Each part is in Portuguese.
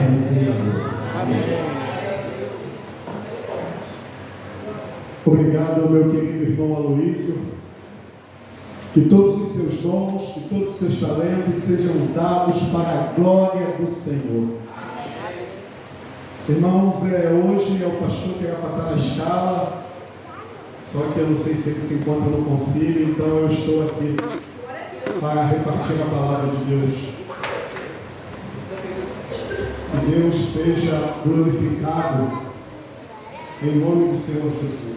eterno Criador. Amém. Obrigado, meu querido irmão Aloísio. Que todos os seus dons, que todos os seus talentos sejam usados para a glória do Senhor. Irmãos, hoje é o pastor que era para estar na escala, só que eu não sei se ele se encontra no concílio, então eu estou aqui para repartir a palavra de Deus. Que Deus seja glorificado em nome do Senhor Jesus.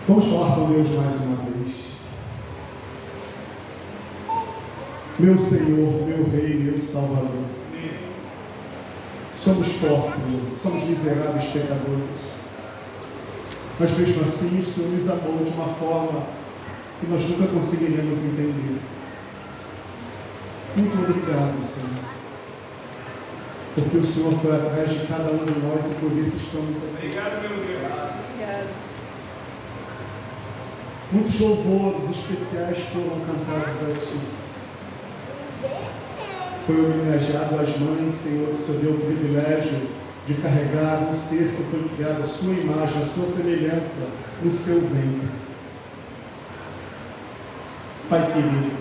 Vamos falar com Deus mais uma vez. Meu Senhor, meu Rei, meu Salvador. Somos pó, Senhor, somos miseráveis pecadores. Mas mesmo assim, o Senhor nos amou de uma forma que nós nunca conseguiremos entender. Muito obrigado, Senhor. Porque o Senhor foi atrás de cada um de nós e por isso estamos aqui. Obrigado, meu Deus. Obrigado. Muitos louvores especiais foram cantados a Ti. Foi homenageado às mães, Senhor, o Senhor deu o privilégio de carregar um ser que foi criado à sua imagem, à sua semelhança, no seu ventre. Pai querido,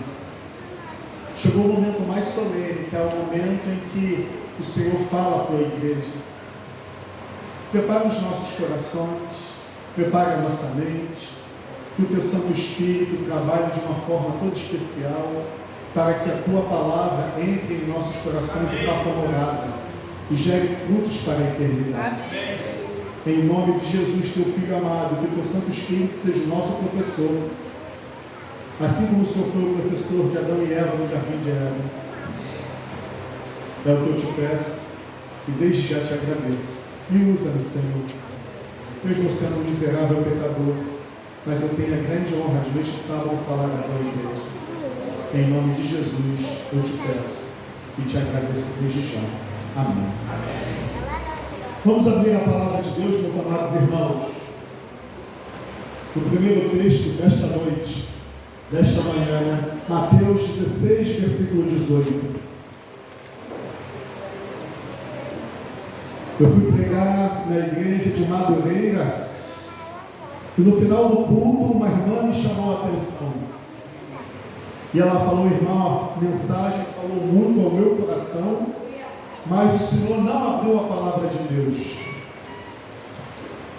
chegou o momento mais solene, que é o momento em que o Senhor fala à tua igreja. Prepara os nossos corações, prepara a nossa mente, que o teu Santo Espírito trabalhe de uma forma toda especial, para que a tua palavra entre em nossos corações e faça morada, e gere frutos para a eternidade. Em nome de Jesus, teu Filho amado, que o teu Santo Espírito seja o nosso professor, assim como o Senhor foi o professor de Adão e Eva no jardim de Eva. É o que eu te peço, e desde já te agradeço. Me usa-me, Senhor, mesmo sendo um miserável pecador, mas eu tenho a grande honra de neste sábado falar da tua igreja. Em nome de Jesus, eu te peço e te agradeço desde já. Amém. Vamos abrir a palavra de Deus, meus amados irmãos. O primeiro texto desta noite, desta manhã, Mateus 16, versículo 18. Eu fui pregar na igreja de Madureira e no final do culto uma irmã me chamou a atenção. E ela falou: irmão, a mensagem falou muito ao meu coração, mas o Senhor não abriu a palavra de Deus.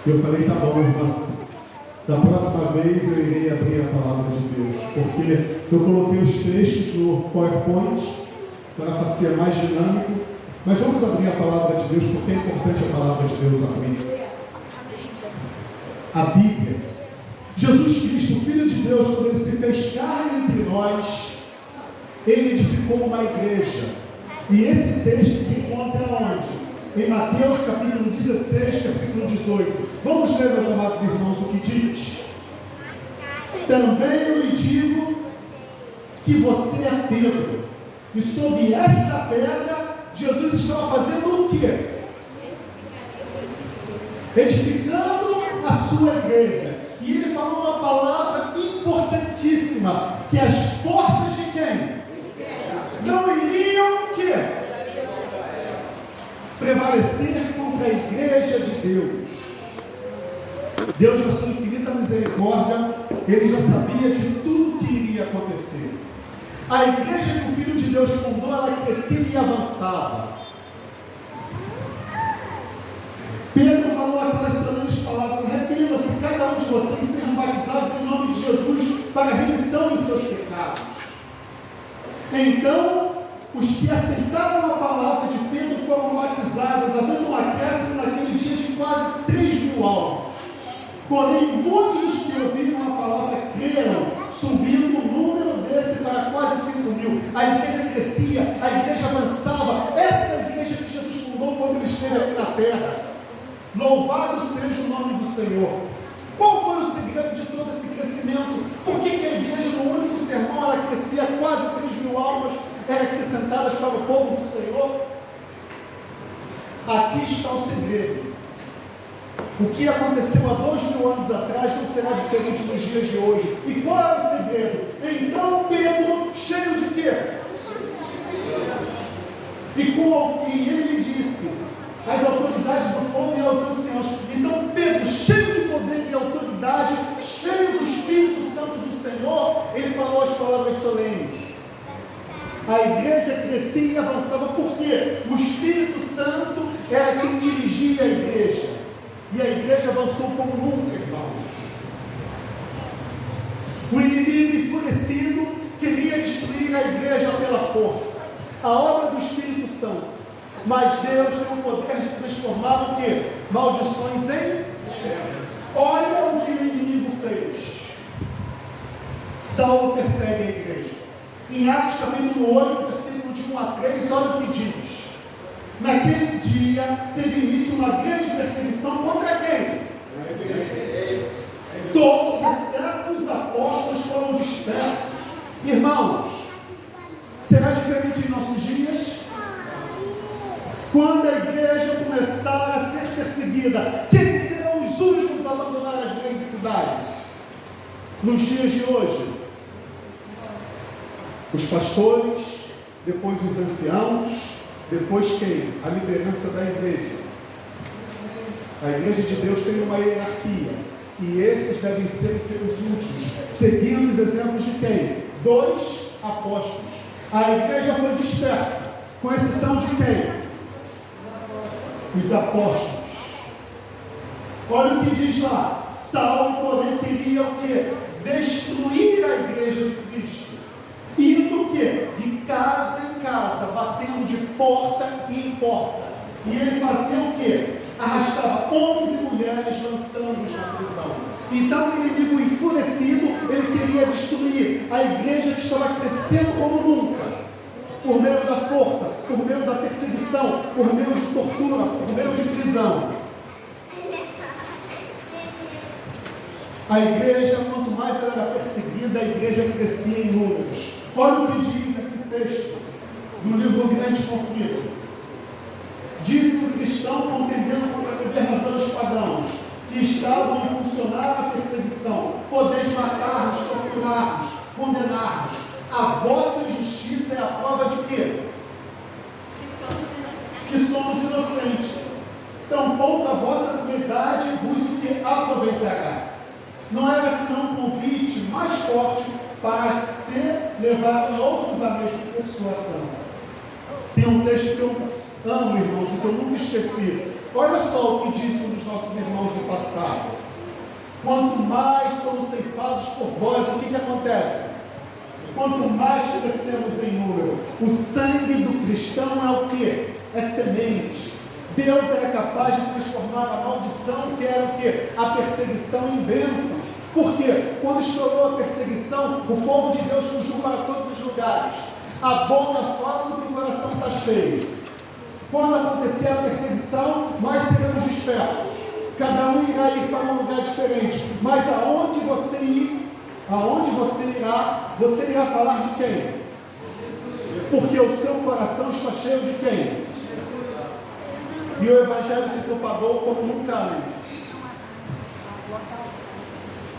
Eu falei: tá bom, irmã, da próxima vez eu irei abrir a palavra de Deus, porque eu coloquei os textos no PowerPoint para ser mais dinâmico, mas vamos abrir a palavra de Deus, porque é importante a palavra de Deus abrir. A Bíblia. Jesus Cristo, Filho de Deus, quando Ele se fez carne entre nós, Ele edificou uma igreja. E esse texto se encontra onde? Em Mateus capítulo 16, versículo 18. Vamos ler, meus amados irmãos, o que diz. Também eu lhe digo que você é Pedro, e sob esta pedra, Jesus estava fazendo o quê? Edificando a sua igreja. E ele falou uma palavra importantíssima, que as portas de quem? Não iriam quê? Prevalecer contra a igreja de Deus. Deus, na sua infinita misericórdia, Ele já sabia de tudo que iria acontecer. A igreja que o Filho de Deus fundou, ela crescia e avançava. Pedro falou aquelas solenes palavras: arrependam-se cada um de vocês e sejam batizados em nome de Jesus para a remissão dos seus pecados. Então, os que aceitaram a palavra de Pedro foram batizados, havendo um acréscimo naquele dia de quase 3.000 almas. Porém, muitos que ouviram a palavra creram, subindo o número desse para quase 5.000. A igreja crescia, a igreja avançava. Essa é a igreja que Jesus fundou quando Ele esteve aqui na terra. Louvado seja o nome do Senhor. Qual foi o segredo de todo esse crescimento? Por que a igreja, no único sermão, ela crescia, quase 3.000 almas eram acrescentadas para o povo do Senhor? Aqui está o segredo. O que aconteceu há 2.000 anos atrás não será diferente nos dias de hoje. E qual é o segredo? Então Pedro quê? E ele lhe disse às autoridades do povo e aos anciãos. Então Pedro, cheio de poder e autoridade, cheio do Espírito Santo do Senhor, ele falou as palavras solenes. A igreja crescia e avançava, por quê? O Espírito Santo era quem dirigia a igreja. E a igreja avançou como nunca, irmãos. O inimigo enfurecido queria destruir a igreja pela força. A obra do Espírito Santo. Mas Deus tem o poder de transformar o quê? Maldições em? Olha o que o inimigo fez. Saulo persegue a igreja. Em Atos capítulo 8, versículo de 1 a 3, olha o que diz. Naquele dia teve início uma grande perseguição contra quem? Todos, exceto os apóstolos, foram dispersos. Irmãos, será diferente em nossos dias? Quando a igreja começar a ser perseguida, quem serão os últimos a abandonar as grandes cidades? Nos dias de hoje, os pastores, depois os anciãos, depois quem? A liderança da igreja. A igreja de Deus tem uma hierarquia, e esses devem ser os últimos, seguindo os exemplos de quem? 2 apóstolos. A igreja foi dispersa, com exceção de quem? Os apóstolos. Olha o que diz lá. Saulo, porém, queria o quê? Destruir a igreja de Cristo. Indo o quê? De casa em casa, batendo de porta em porta. E ele fazia o quê? Arrastava homens e mulheres, lançando-os na prisão. Então o inimigo enfurecido, ele queria destruir a igreja que estava crescendo como nunca. Por meio da força, por meio da perseguição, por meio de tortura, por meio de prisão. A igreja, quanto mais ela era perseguida, a igreja crescia em números. Olha o que diz esse texto no livro Grande Conflito. Disse o cristão contendendo contra governadores pagãos, que estavam a impulsionar a perseguição: podeis matar-nos, torturar-nos, condenar-nos. A vossa justiça é a prova de quê? Que somos inocentes. Tampouco a vossa verdade vos o que aproveitará. Não era senão um convite mais forte para se levarem outros à mesma persuasão. Tem um texto que eu amo, irmãos, e que eu nunca esqueci. Olha só o que disse um dos nossos irmãos do passado. Quanto mais somos ceifados por vós, o que acontece? Quanto mais crescemos em número, o sangue do cristão é o quê? É semente. Deus era capaz de transformar a maldição, que era o quê? A perseguição, em bênçãos. Por quê? Quando estourou a perseguição, o povo de Deus fugiu para todos os lugares. A boca fala do que o coração está cheio. Quando acontecer a perseguição, nós seremos dispersos. Cada um irá ir para um lugar diferente. Mas aonde você irá falar de quem? Porque o seu coração está cheio de quem? E o evangelho se propagou como nunca antes.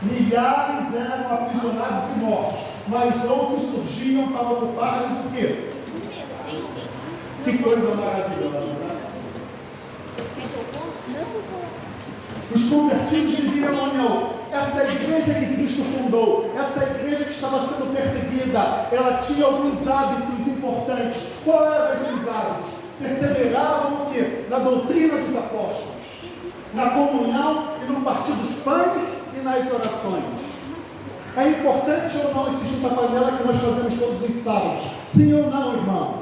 Milhares eram aprisionados e mortos, mas outros surgiam para ocupar-lhes o quê? Que coisa maravilhosa, né? Os convertidos viviam a união. Essa igreja que Cristo fundou, essa igreja que estava sendo perseguida, ela tinha alguns hábitos importantes. Qual eram esses hábitos? Perseveravam o quê? Na doutrina dos apóstolos, na comunhão e no partir dos pães e nas orações. É importante ou não esse junta-panela que nós fazemos todos os sábados? Sim ou não, irmãos?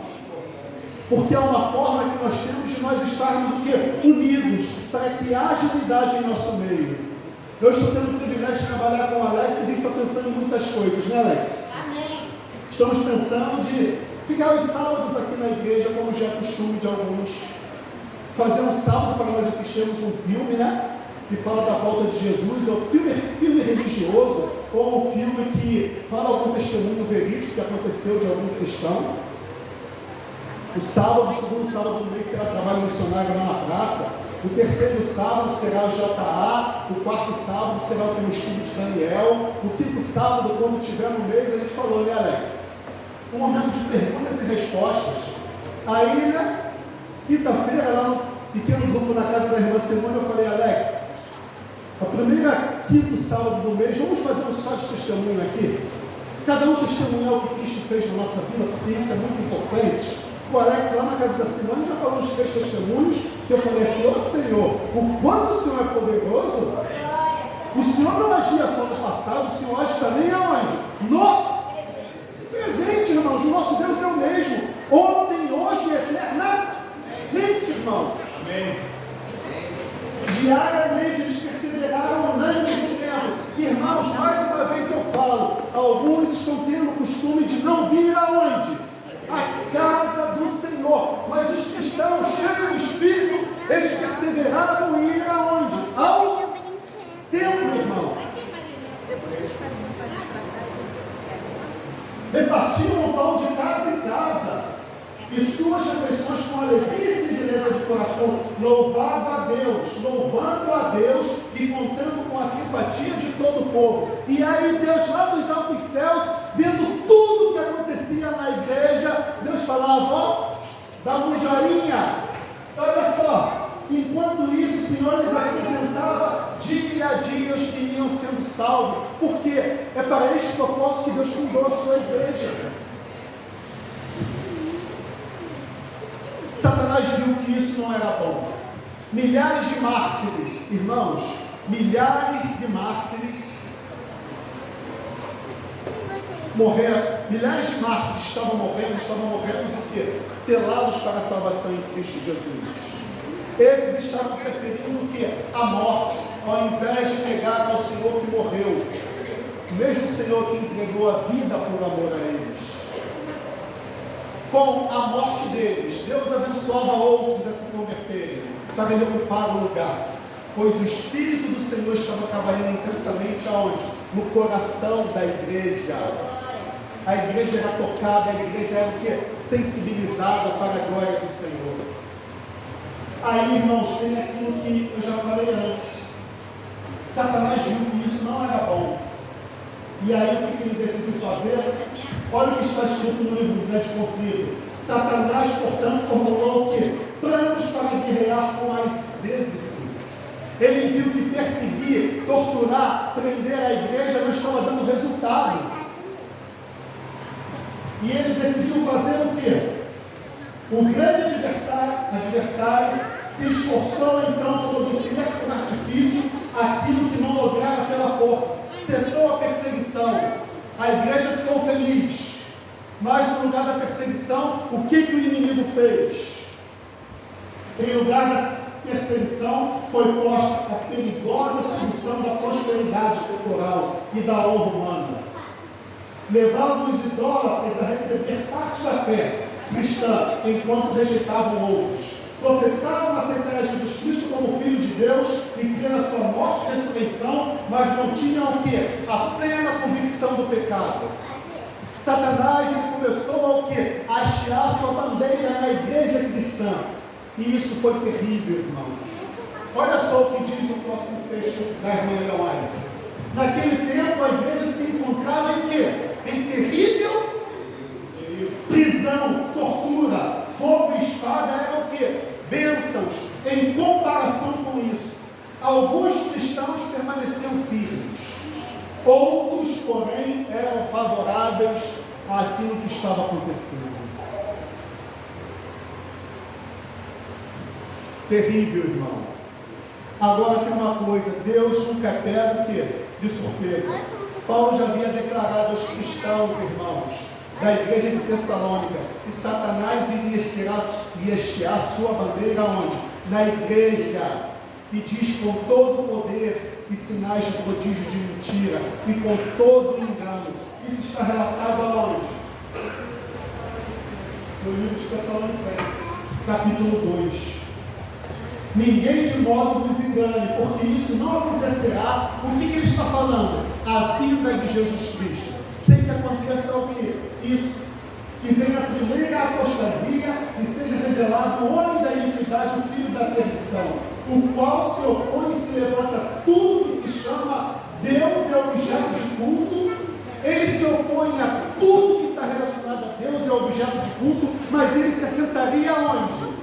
Porque é uma forma que nós temos de nós estarmos o quê? Unidos, para que haja unidade em nosso meio. Eu estou tendo o privilégio de trabalhar com o Alex e a gente está pensando em muitas coisas, né, Alex? Amém. Estamos pensando de ficar os sábados aqui na igreja, como já é costume de alguns. Fazer um sábado para nós assistirmos um filme, né? Que fala da volta de Jesus, ou filme religioso, ou um filme que fala algum testemunho verídico que aconteceu de algum cristão. O sábado, o segundo sábado do mês será trabalho missionário lá na praça. O terceiro sábado será o JA. O quarto sábado será o tema estudo de Daniel. O quinto sábado, quando tiver no mês, a gente falou, né, Alex? um momento de perguntas e respostas. Aí, né, quinta-feira, lá no pequeno grupo na casa da irmã Simone, eu falei: Alex, a primeira quinto sábado do mês, vamos fazer um só de testemunho aqui? Cada um testemunhar o que Cristo fez na nossa vida, porque isso é muito importante. O Alex, lá na casa da Simone, já falou uns 3 testemunhos, que eu falei assim: ô Senhor, o quanto o Senhor é poderoso, o Senhor não agia só no passado, o Senhor age também aonde? No presente, irmãos. O nosso Deus é o mesmo, ontem, hoje e eternamente, irmãos. Amém. Diariamente eles perseveraram unânimes no tempo. Irmãos, mais uma vez eu falo, alguns estão tendo o costume de não vir aonde? A casa do Senhor. Mas os cristãos, cheios do Espírito, eles perseveravam em ir aonde? Ao templo, irmão. Repartiam o pão de casa em casa e suas refeições com alegria e singeleza de coração, louvando a Deus e contando com a simpatia de todo o povo. E aí Deus, lá dos altos céus, vendo tudo o que acontecia na igreja, Deus falava: ó, dá um joinha, olha só. Enquanto isso, o Senhor lhes apresentava dia a dia os que iam sendo salvos. Por quê? É para este propósito que Deus fundou a sua igreja. Satanás viu que isso não era bom. Milhares de mártires, irmãos, milhares de mártires morreram. Milhares de mártires estavam morrendo o quê? Selados para a salvação em Cristo Jesus. Esses estavam preferindo o quê? A morte, ao invés de negar ao Senhor que morreu. O mesmo Senhor que entregou a vida por amor a eles. Com a morte deles, Deus abençoava outros a se converterem, para ele ocupar o lugar, pois o Espírito do Senhor estava trabalhando intensamente aonde? No coração da igreja. A igreja era tocada, a igreja era o quê? Sensibilizada para a glória do Senhor. Aí, irmãos, tem aquilo que eu já falei antes. Satanás viu que isso não era bom. E aí o que ele decidiu fazer? Olha o que está escrito no livro do Grande Conflito. Satanás, portanto, formulou o quê? Planos para guerrear com mais êxito. Ele viu que perseguir, torturar, prender a igreja não estava dando resultado. E ele decidiu fazer o quê? O grande adversário se esforçou então por obter por artifício aquilo que não lograra pela força. Cessou a perseguição. A igreja ficou feliz. Mas no lugar da perseguição, o que o inimigo fez? Em lugar da perseguição, foi posta a perigosa sedução da prosperidade temporal e da honra humana. Levava os idólatras a receber parte da fé cristã, enquanto rejeitavam outros. Professavam aceitar a Jesus Cristo como Filho de Deus e crer na sua morte e ressurreição, mas não tinham o quê? A plena convicção do pecado. Satanás começou ao quê? A hastear sua bandeira na igreja cristã. E isso foi terrível, irmãos. Olha só o que diz o próximo texto da irmã Ellen White. Naquele tempo a igreja se encontrava em quê? Em terrível prisão, tortura, fogo e espada eram o quê? Bênçãos. Em comparação com isso, alguns cristãos permaneciam firmes, outros, porém, eram favoráveis àquilo que estava acontecendo. Terrível, irmão. Agora tem uma coisa, Deus nunca pega o quê? De surpresa. Paulo já havia declarado aos cristãos, irmãos, da igreja de Tessalônica, que Satanás iria estiar sua bandeira onde? Na igreja. E diz com todo o poder e sinais de prodígio de mentira e com todo o engano. Isso está relatado aonde? No livro de Tessalonicenses, capítulo 2. Ninguém de modo vos engane, porque isso não acontecerá. O que ele está falando? A vida de Jesus Cristo. Sem que aconteça o quê? Isso. Que venha a primeira apostasia e seja revelado o homem da iniquidade, o filho da perdição, o qual se opõe e se levanta tudo que se chama Deus é objeto de culto. Ele se opõe a tudo que está relacionado a Deus culto, mas ele se assentaria onde?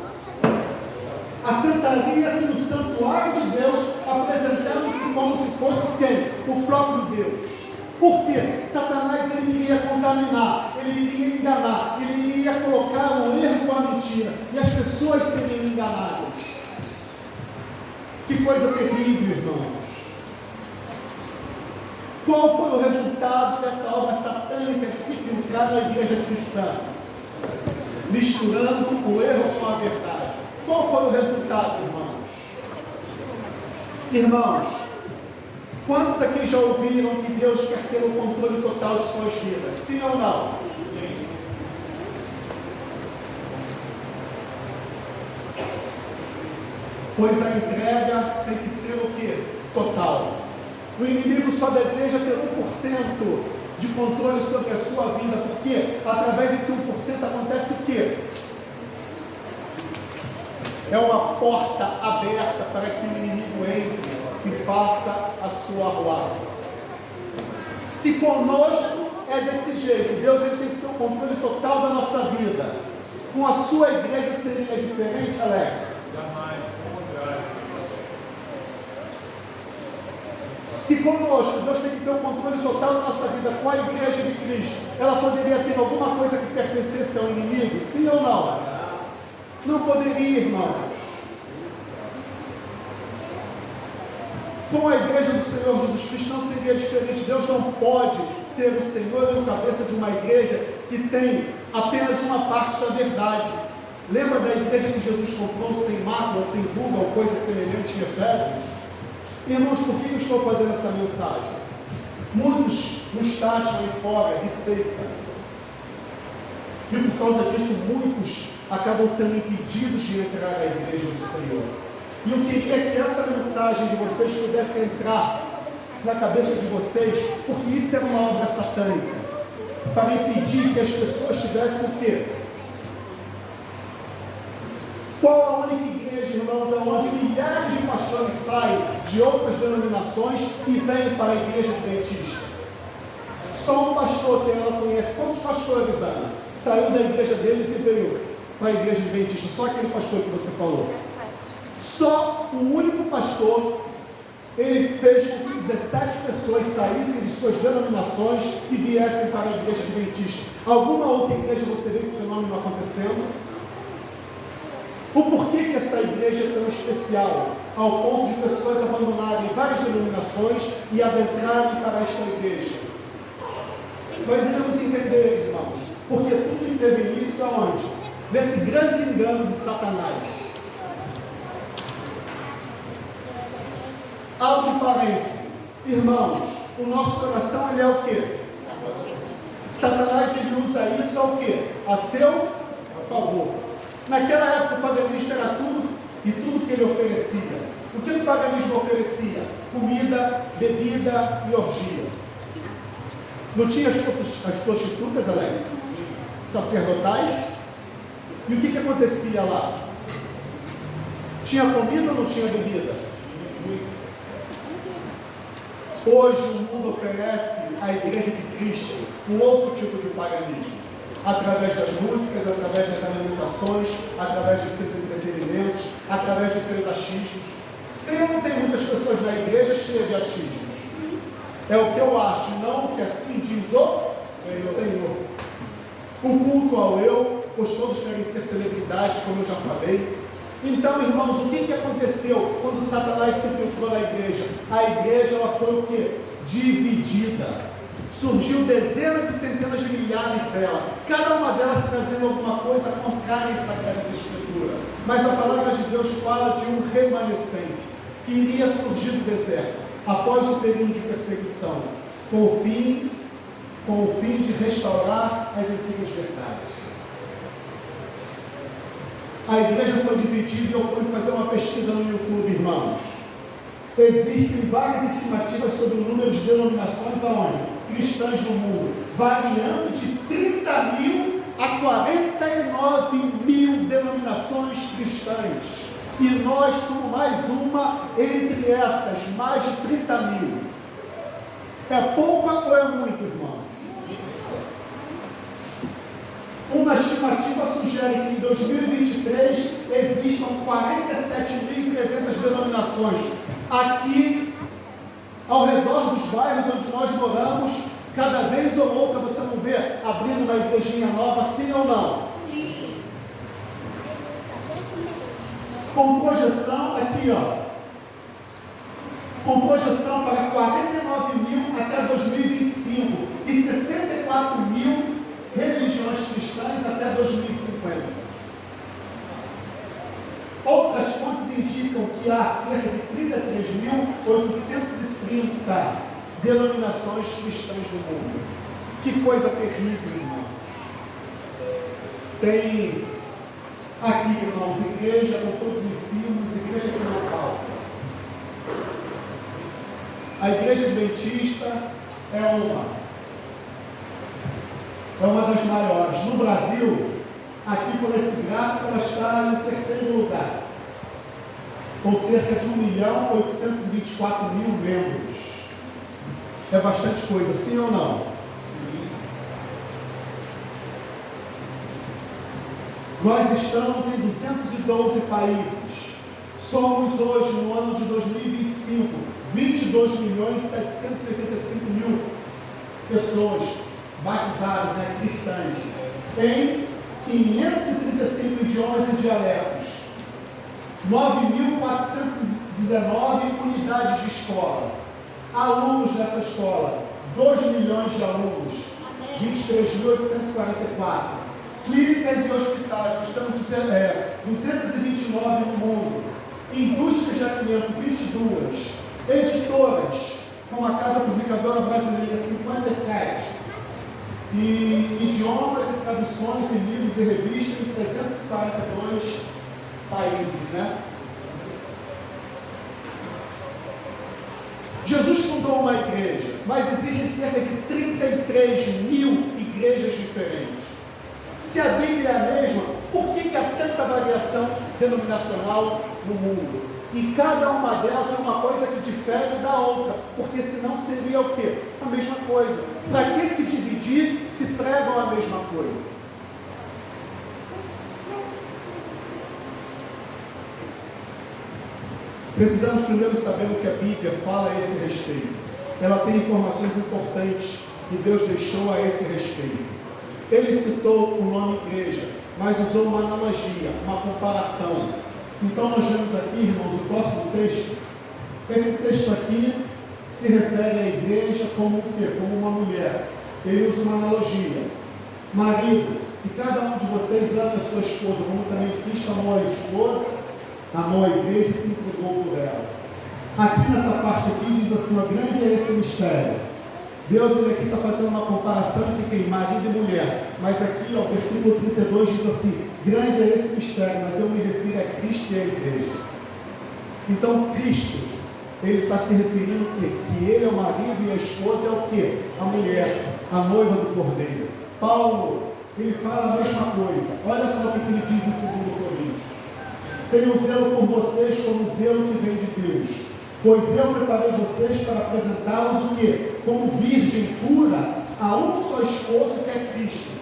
Assentaria-se no santuário de Deus, apresentando-se como se fosse quem? O próprio Deus. Por quê? Satanás ele iria contaminar, ele iria enganar, ele iria colocar o erro com a mentira, e as pessoas seriam enganadas. Que coisa terrível, irmãos. Qual foi o resultado dessa obra satânica de se infiltrar na igreja cristã? Misturando o erro com a verdade. Qual foi o resultado, irmãos? Irmãos, quantos aqui já ouviram que Deus quer ter o controle total de suas vidas? Sim ou não? Pois a entrega tem que ser o quê? Total. O inimigo só deseja ter 1% de controle sobre a sua vida, porque através desse 1% acontece o quê? É uma porta aberta para que o inimigo entre e faça a sua arruaça. Se conosco é desse jeito, Deus ele tem que ter o controle total da nossa vida. Com a sua igreja seria diferente, Alex? Jamais, ao contrário. Se conosco Deus tem que ter o controle total da nossa vida, com a igreja de Cristo, ela poderia ter alguma coisa que pertencesse ao inimigo? Sim ou não? Não poderia, irmãos. Com a igreja do Senhor Jesus Cristo não seria diferente. Deus não pode ser o Senhor e o cabeça de uma igreja que tem apenas uma parte da verdade. Lembra da igreja que Jesus comprou sem mácula, sem ruga ou coisa semelhante em Efésios? Irmãos, por que eu estou fazendo essa mensagem? Muitos nos taxam aí fora de seita. E por causa disso, muitos acabam sendo impedidos de entrar na igreja do Senhor. E eu queria que essa mensagem de vocês pudesse entrar na cabeça de vocês, porque isso era uma obra satânica, para impedir que as pessoas tivessem o quê? Qual a única igreja, irmãos, onde milhares de pastores saem de outras denominações e vêm para a igreja adventista? Só um pastor que ela conhece. Quantos pastores, Ana, saiu da igreja deles e veio para a igreja adventista? Só aquele pastor que você falou. Só um único pastor, ele fez com que 17 pessoas saíssem de suas denominações e viessem para a igreja adventista. Alguma outra igreja você vê esse fenômeno acontecendo? O porquê que essa igreja é tão especial, ao ponto de pessoas abandonarem várias denominações e adentrarem para esta igreja? Nós iremos entender, irmãos, porque tudo teve início aonde? Nesse grande engano de Satanás. Abre um parênteses. Irmãos, o nosso coração ele é o quê? Satanás ele usa isso ao quê? A seu favor. Naquela época o paganismo era tudo e tudo que ele oferecia. O que o paganismo oferecia? Comida, bebida e orgia. Não tinha as prostitutas, Alex? Sacerdotais? E o que acontecia lá? Tinha comida ou não tinha bebida? Hoje o mundo oferece à igreja de Cristo um outro tipo de paganismo. Através das músicas, através das alimentações, através dos seus entretenimentos, através dos seus achismos. Tem ou não tem muitas pessoas na igreja cheias de achismos? É o que eu acho, não o que assim diz o Senhor. O culto ao eu, pois todos querem ser celebridades, como eu já falei. Então, irmãos, o que aconteceu quando Satanás se infiltrou na igreja? A igreja ela foi o quê? Dividida. Surgiu dezenas e centenas de milhares dela, cada uma delas trazendo alguma coisa contrária em Sagradas Escrituras. Mas a palavra de Deus fala de um remanescente que iria surgir do deserto após o período de perseguição, com o fim de restaurar as antigas verdades. A igreja foi dividida e eu fui fazer uma pesquisa no YouTube, irmãos. Existem várias estimativas sobre o número de denominações aonde? Cristãs no mundo, variando de 30 mil a 49 mil denominações cristãs. E nós somos mais uma entre essas, mais de 30 mil. É pouca ou é muito, irmãos? Uma estimativa sugere que em 2023 existam 47.300 denominações. Aqui, ao redor dos bairros onde nós moramos, cada vez ou outra você não vê abrindo uma igrejinha nova, sim ou não? Sim. Com projeção aqui, ó. Com projeção para 49 mil até 2025 e 64 mil religiões cristãs até 2050. Outras fontes indicam que há cerca de 33.830 denominações cristãs no mundo. Que coisa terrível, irmãos. Tem aqui, irmãos, igreja com todos os ensinos, igreja que não falta. A igreja adventista é uma das maiores. No Brasil, aqui por esse gráfico, ela está em terceiro lugar, com cerca de 1.824.000 membros. É bastante coisa, sim ou não? Nós estamos em 212 países. Somos hoje, no ano de 2025, 22.785.000 pessoas batizadas, né, cristãs, em 535 idiomas e dialetos, 9.419 unidades de escola, alunos nessa escola, 2 milhões de alunos, 23.844, clínicas e hospitais, nós temos 229 no mundo, indústrias de alimento, 22, editoras, como a Casa Publicadora Brasileira, 57, e idiomas e traduções em livros e revistas em 342 países, né? Jesus fundou uma igreja, mas existem cerca de 33.000 igrejas diferentes. Se a Bíblia é a mesma, por que há tanta variação denominacional no mundo? E cada uma delas tem uma coisa que difere da outra, porque senão seria o quê? A mesma coisa. Para que se dividir se pregam a mesma coisa? Precisamos primeiro saber o que a Bíblia fala a esse respeito. Ela tem informações importantes que Deus deixou a esse respeito. Ele citou o nome igreja, mas usou uma analogia, uma comparação. Então nós vemos aqui, irmãos, o próximo texto. Esse texto aqui se refere à igreja como o quê? Como uma mulher. Ele usa uma analogia. Marido, que cada um de vocês ame a sua esposa, como também Cristo amou a esposa, amou a igreja e se entregou por ela. Aqui nessa parte aqui diz assim, ó, grande é esse mistério. Deus ele aqui está fazendo uma comparação entre quem? Marido e mulher. Mas aqui, ó, o versículo 32 diz assim, grande é esse mistério, mas eu me refiro a Cristo e a igreja. Então Cristo, ele está se referindo o quê? Que ele é o marido e a esposa é o quê? A mulher, a noiva do Cordeiro. Paulo, ele fala a mesma coisa. Olha só o que ele diz em 2 Coríntios. Tenho zelo por vocês como zelo que vem de Deus. Pois eu preparei vocês para apresentá-los o quê? Como virgem pura a um só esposo que é Cristo.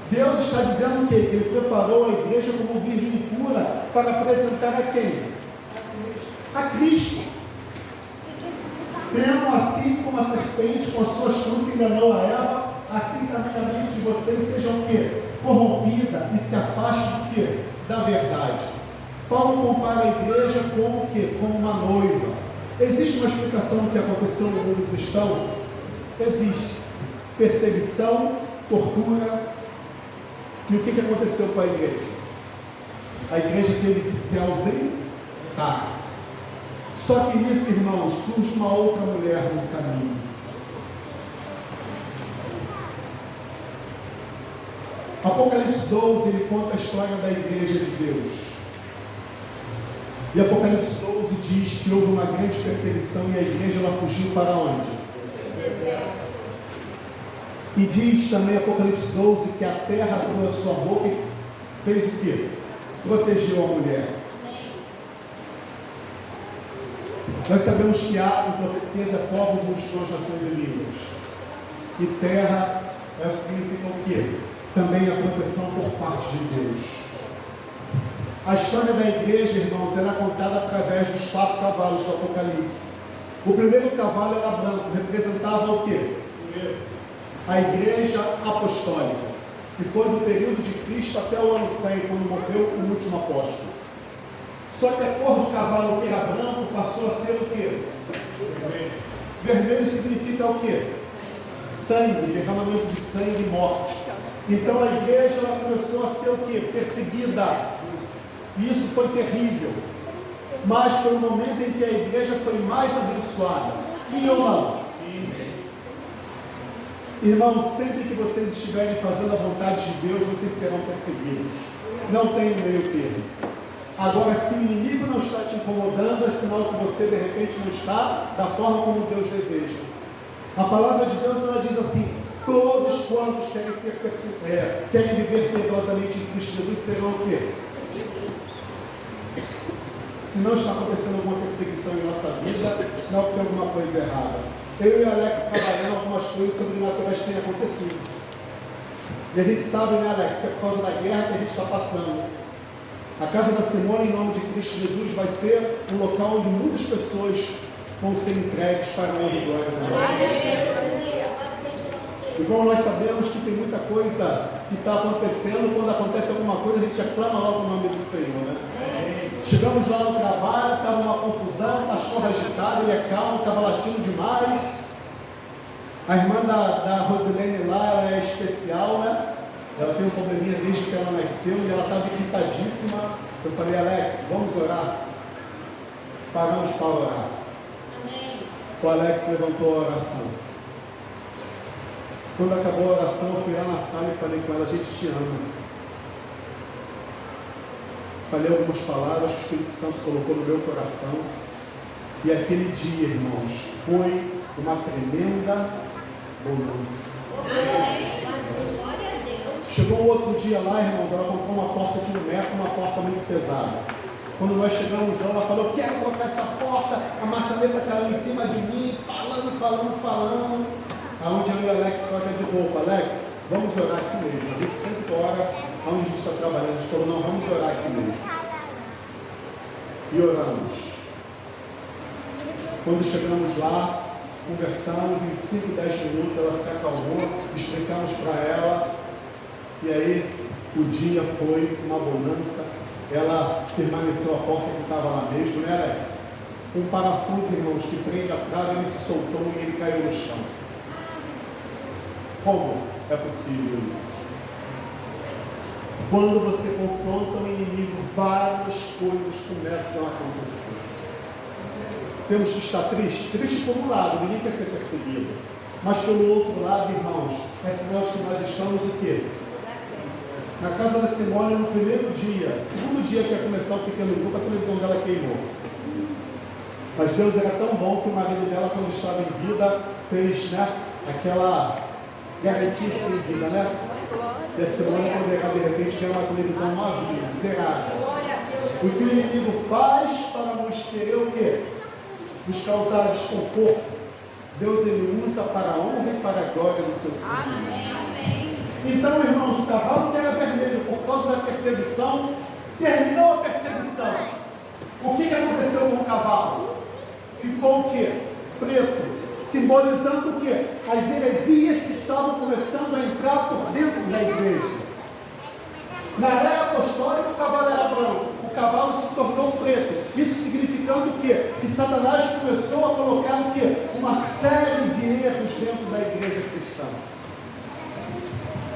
Deus está dizendo o quê? Que ele preparou a igreja como virgem pura para apresentar a quem? A Cristo. Tendo assim como a serpente com a sua astúcia enganou a Eva, assim também a mente de vocês seja o quê? Corrompida e se afaste do quê? Da verdade. Paulo compara a igreja como o quê? Como uma noiva. Existe uma explicação do que aconteceu no mundo cristão? Existe. Perseguição, tortura. E o que aconteceu com a igreja? A igreja teve que se ausentar. Só que nisso, irmãos, surge uma outra mulher no caminho. Apocalipse 12, ele conta a história da igreja de Deus. E Apocalipse 12 diz que houve uma grande perseguição e a igreja ela fugiu para onde? E diz também Apocalipse 12 que a terra abriu a sua boca e fez o quê? Protegeu a mulher. Nós sabemos que em profecias é povo, multidões, nações e línguas. E terra significa o quê? também a proteção por parte de Deus. A história da igreja, irmãos, era contada através dos 4 cavalos do Apocalipse. O primeiro cavalo era branco, representava o quê? A igreja apostólica, que foi do período de Cristo até o ano 100, quando morreu o último apóstolo. Só que a cor do cavalo, que era branco, passou a ser o quê? Vermelho significa o quê? Sangue, derramamento de sangue e morte. Então a igreja ela começou a ser o quê? Perseguida. E isso foi terrível. Mas foi o momento em que a igreja foi mais abençoada. Sim ou não? Sim. Irmãos, sempre que vocês estiverem fazendo a vontade de Deus, vocês serão perseguidos. Não tem meio termo. Agora, se o inimigo não está te incomodando, é sinal que você de repente não está da forma como Deus deseja. A palavra de Deus ela diz assim: todos quantos querem viver piedosamente em Cristo Jesus serão o quê? Se não está acontecendo alguma perseguição em nossa vida, sinal que tem alguma coisa errada. Eu e o Alex trabalhando algumas coisas sobrenaturais têm acontecido. E a gente sabe, né, Alex, que é por causa da guerra que a gente está passando. A casa da Simone, em nome de Cristo Jesus, vai ser um local onde muitas pessoas vão ser entregues para a honra e glória de Deus. Igual nós sabemos que tem muita coisa que está acontecendo, quando acontece alguma coisa, a gente já clama logo o nome do Senhor, né? Chegamos lá no trabalho, estava uma confusão, cachorro agitado, ele é calmo, estava latindo demais. A irmã da Rosilene lá, ela é especial, né? Ela tem um probleminha desde que ela nasceu e ela estava irritadíssima. Eu falei: Alex, vamos orar? Paramos para orar. Amém. O Alex levantou a oração. Quando acabou a oração, eu fui lá na sala e falei com ela: a gente te ama. Falei algumas palavras que o Espírito Santo colocou no meu coração. E aquele dia, irmãos, foi uma tremenda bonança. Chegou um outro dia lá, irmãos, ela comprou uma porta de 1 metro, uma porta muito pesada. Quando nós chegamos lá, ela falou: eu quero colocar essa porta. A maçaneta caiu em cima de mim, falando. Aonde eu e o Alex troca de roupa. Alex, vamos orar aqui mesmo. A gente sempre ora onde a gente está trabalhando. A gente falou: não, vamos orar aqui mesmo. E oramos. Quando chegamos lá, conversamos, em 5, 10 minutos ela se acalmou, explicamos para ela. E aí o dia foi uma bonança. Ela permaneceu a porta que estava lá mesmo, né, Alex? Um parafuso, irmãos, que prende a trava, ele se soltou e ele caiu no chão. Como é possível isso? Quando você confronta o inimigo, várias coisas começam a acontecer. Temos que estar triste por um lado, ninguém quer ser perseguido. Mas pelo outro lado, irmãos, é sinal de que nós estamos o quê? Na casa da Simone, no primeiro dia, segundo dia que ia começar o pequeno grupo, a televisão dela queimou. Mas Deus era tão bom que o marido dela, quando estava em vida, fez, né, aquela garantia estendida, né? E a Simone poderá de repente ter uma televisão novinha, zerada. O que o inimigo faz para nos querer o quê? Nos causar desconforto. Deus ele usa para a honra e para a glória do seu Senhor. Então, irmãos, o cavalo que era vermelho por causa da perseguição, terminou a perseguição. O que aconteceu com o cavalo? Ficou o quê? Preto, simbolizando o quê? As heresias que estavam começando a entrar por dentro da igreja. Na era apostólica o cavalo era branco, o cavalo se tornou preto. Isso significando o quê? Que Satanás começou a colocar o quê? Uma série de erros dentro da igreja cristã.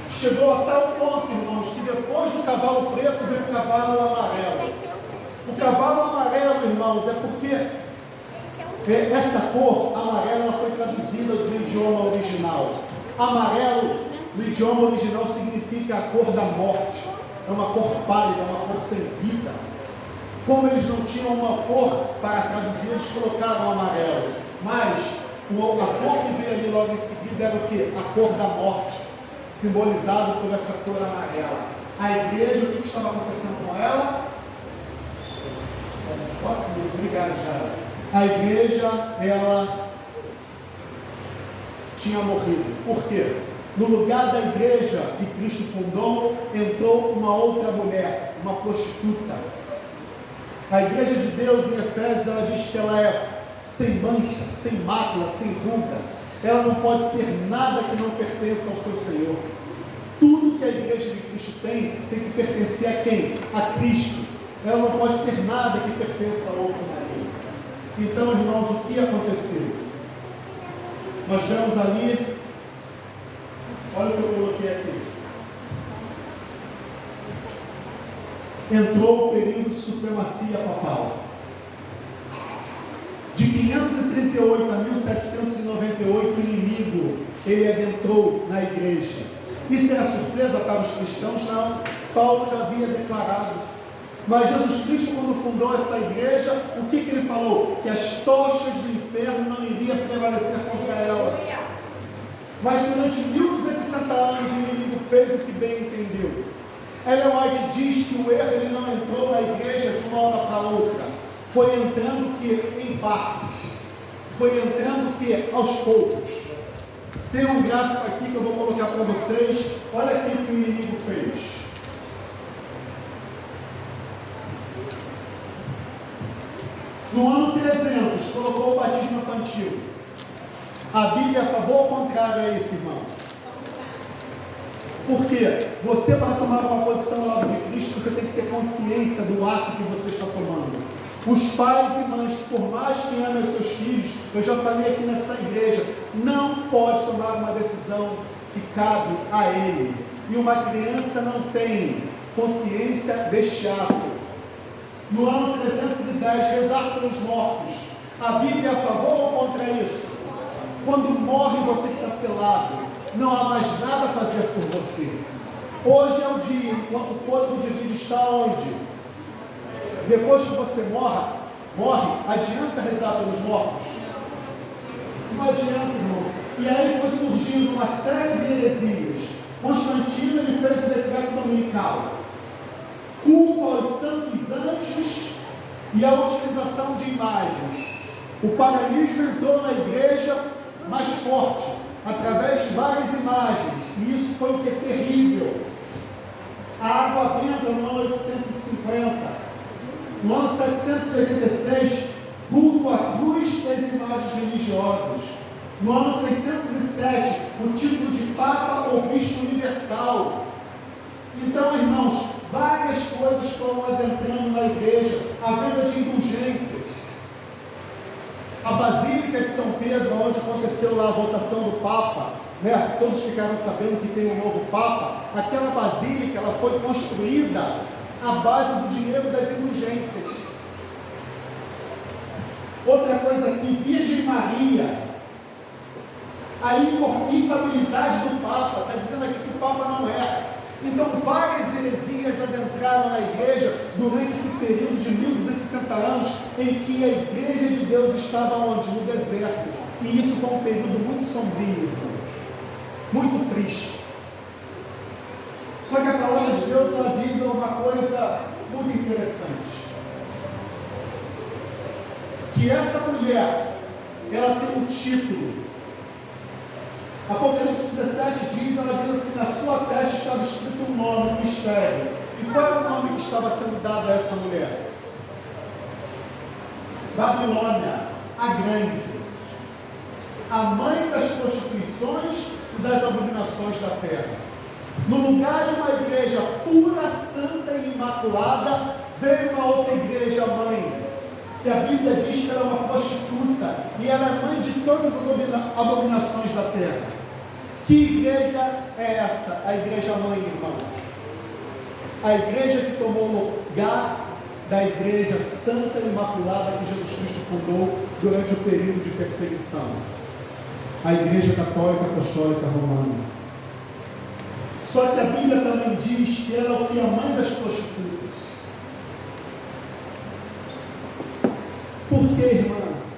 Chegou a tal ponto, irmãos, que depois do cavalo preto veio o cavalo amarelo. O cavalo amarelo, irmãos, é porque essa cor amarela ela foi traduzida do idioma original. Amarelo, no idioma original, significa a cor da morte. É uma cor pálida, uma cor sem vida. Como eles não tinham uma cor para traduzir, eles colocaram amarelo. Mas a cor que veio ali logo em seguida era o quê? A cor da morte, simbolizado por essa cor amarela. A igreja, o que estava acontecendo com ela? Obrigado, Jara. A igreja, ela tinha morrido. Por quê? No lugar da igreja que Cristo fundou, entrou uma outra mulher, uma prostituta. A igreja de Deus em Efésios, ela diz que ela é sem mancha, sem mácula, sem ruga. Ela não pode ter nada que não pertença ao seu Senhor. Tudo que a igreja de Cristo tem que pertencer a quem? A Cristo. Ela não pode ter nada que pertença a outro marido. Então, irmãos, o que aconteceu? Nós vemos ali, olha o que eu coloquei aqui. Entrou o período de supremacia papal. De 538 a 1798, o inimigo, ele adentrou na igreja. Isso era surpresa para os cristãos? Não. Paulo já havia declarado. Mas Jesus Cristo, quando fundou essa igreja, o que ele falou? Que as tochas do inferno não iriam prevalecer contra ela. Mas durante 1260 anos, o inimigo fez o que bem entendeu. Ellen White diz que o erro ele não entrou na igreja de uma hora para outra. Foi entrando que em partes. Foi entrando que aos poucos. Tem um gráfico aqui que eu vou colocar para vocês. Olha aqui o que o inimigo fez. No ano 300, colocou o batismo infantil. A Bíblia é a favor ou contrário a esse, irmão? Porque você, para tomar uma posição ao lado de Cristo, você tem que ter consciência do ato que você está tomando. Os pais e mães, que por mais que amem os seus filhos, eu já falei aqui nessa igreja, não pode tomar uma decisão que cabe a ele. E uma criança não tem consciência deste ato. No ano 310, rezar pelos mortos. A Bíblia é a favor ou contra isso? Quando morre, você está selado. Não há mais nada a fazer por você. Hoje é o dia, enquanto o fôlego de vida está onde? Depois que você morre, adianta rezar pelos mortos? Não adianta, irmão. E aí foi surgindo uma série de heresias. Constantino, ele fez o decreto dominical. Culto aos santos anjos e a utilização de imagens. O paganismo entrou na igreja mais forte, através de várias imagens, e isso foi o que é terrível. A água benta no ano 850, no ano 786, culto à cruz e as imagens religiosas. No ano 607, o título de Papa ou Bispo Universal. Então, irmãos, várias coisas foram adentrando na igreja, a venda de indulgências. A Basílica de São Pedro, onde aconteceu lá a votação do Papa, né? Todos ficaram sabendo que tem um novo Papa. Aquela Basílica, ela foi construída à base do dinheiro das indulgências. Outra coisa aqui, Virgem Maria, a infabilidade do Papa, está dizendo aqui que o Papa não erra. Então, várias heresias adentraram na igreja durante esse período de 1260 anos, em que a igreja de Deus estava onde? No deserto. E isso foi um período muito sombrio, irmãos. Muito triste. Só que a palavra de Deus, ela diz uma coisa muito interessante. Que essa mulher, ela tem um título. Apocalipse 17 diz, ela diz assim, na sua testa estava escrito um nome, um mistério. E qual era o nome que estava sendo dado a essa mulher? Babilônia, a grande. A mãe das prostituições e das abominações da terra. No lugar de uma igreja pura, santa e imaculada, veio uma outra igreja mãe. Que a Bíblia diz que ela é uma prostituta e ela é mãe de todas as abominações da terra. Que igreja é essa? A igreja mãe, irmãos. A igreja que tomou o lugar da igreja santa e imaculada que Jesus Cristo fundou durante o período de perseguição. A igreja católica apostólica romana. Só que a Bíblia também diz que ela é o que? A mãe das prostitutas. Por que,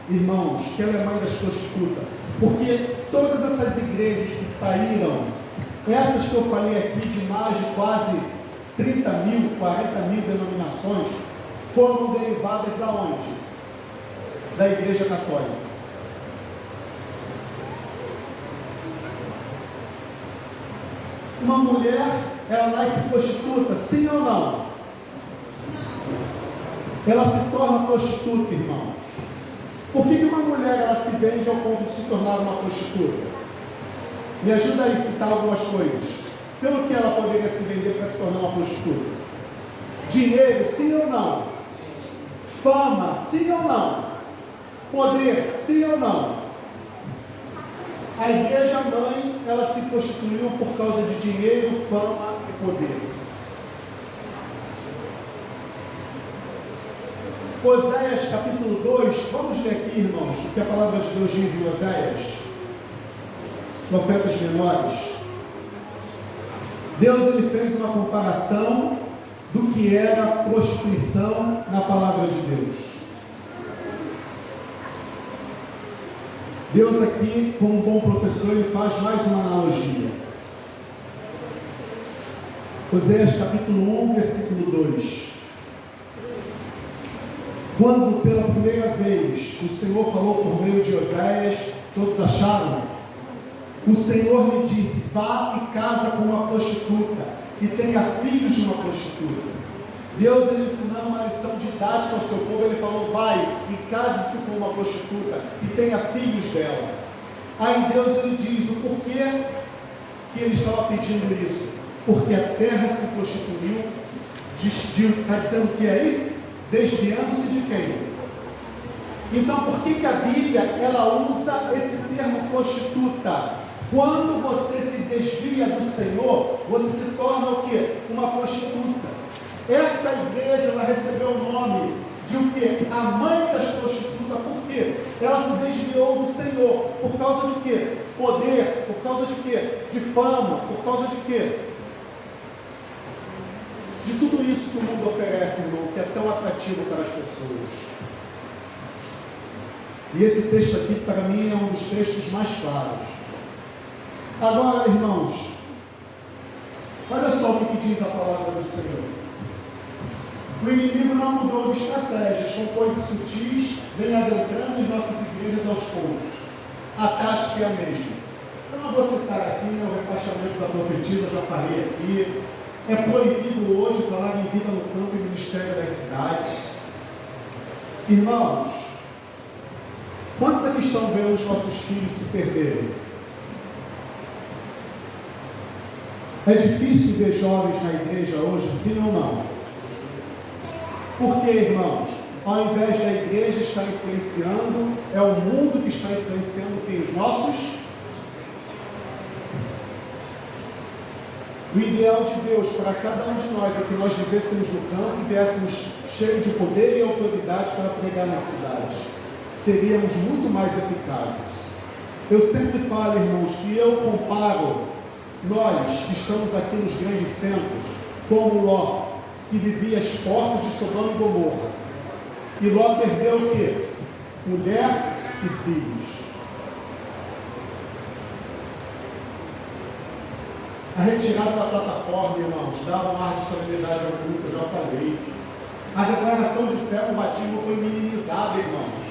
irmãos, que ela é mãe das prostitutas? Porque todas essas igrejas que saíram, essas que eu falei aqui de mais de quase 30 mil, 40 mil denominações, foram derivadas da onde? Da igreja católica. Uma mulher, ela nasce prostituta, sim ou não? Ela se torna prostituta, irmãos. Por que uma mulher, ela se vende ao ponto de se tornar uma prostituta? Me ajuda aí a citar algumas coisas. Pelo que ela poderia se vender para se tornar uma prostituta? Dinheiro, sim ou não? Fama, sim ou não? Poder, sim ou não? A igreja mãe, ela se prostituiu por causa de dinheiro, fama e poder. Oséias capítulo 2, vamos ler aqui, irmãos, o que a palavra de Deus diz em Oséias, profetas menores. Deus, ele fez uma comparação do que era prostituição na palavra de Deus. Deus aqui, como um bom professor, ele faz mais uma analogia. Oséias capítulo 1, versículo 2. Quando pela primeira vez o Senhor falou por meio de Oséias, todos acharam? O Senhor lhe disse: vá e casa com uma prostituta, e tenha filhos de uma prostituta. Deus, ele ensinando uma lição didática ao seu povo, ele falou: vai e case-se com uma prostituta e tenha filhos dela. Aí Deus, ele diz o porquê que ele estava pedindo isso. Porque a terra se prostituiu, está dizendo o que aí? Desviando-se de quem? Então por que a Bíblia, ela usa esse termo prostituta? Quando você se desvia do Senhor, você se torna o quê? Uma prostituta. Essa igreja, ela recebeu o nome de o quê? A mãe das prostitutas. Por quê? Ela se desviou do Senhor. Por causa de quê? Poder. Por causa de quê? De fama. Por causa de quê? De tudo isso que o mundo oferece, irmão, que é tão atrativo para as pessoas. E esse texto aqui, para mim, é um dos textos mais claros. Agora, irmãos, olha só o que diz a palavra do Senhor. O inimigo não mudou de estratégias, com coisas sutis, vem adentrando em nossas igrejas aos poucos. A tática é a mesma. Eu não vou citar aqui, o rebaixamento da profetisa, já falei aqui. É proibido hoje falar em vida no campo e ministério das cidades. Irmãos, quantos aqui estão vendo os nossos filhos se perderem? É difícil ver jovens na igreja hoje, sim ou não? Por quê, irmãos? Ao invés da igreja estar influenciando, é o mundo que está influenciando quem? Os nossos? O ideal de Deus para cada um de nós é que nós vivêssemos no campo e viéssemos cheios de poder e autoridade para pregar nas cidades. Seríamos muito mais eficazes. Eu sempre falo, irmãos, que eu comparo nós que estamos aqui nos grandes centros, como Ló, que vivia às portas de Sodoma e Gomorra. E Ló perdeu o quê? Mulher e filhos. A retirada da plataforma, irmãos, dava um ar de solenidade ao culto, eu já falei. A declaração de fé no batismo foi minimizada, irmãos.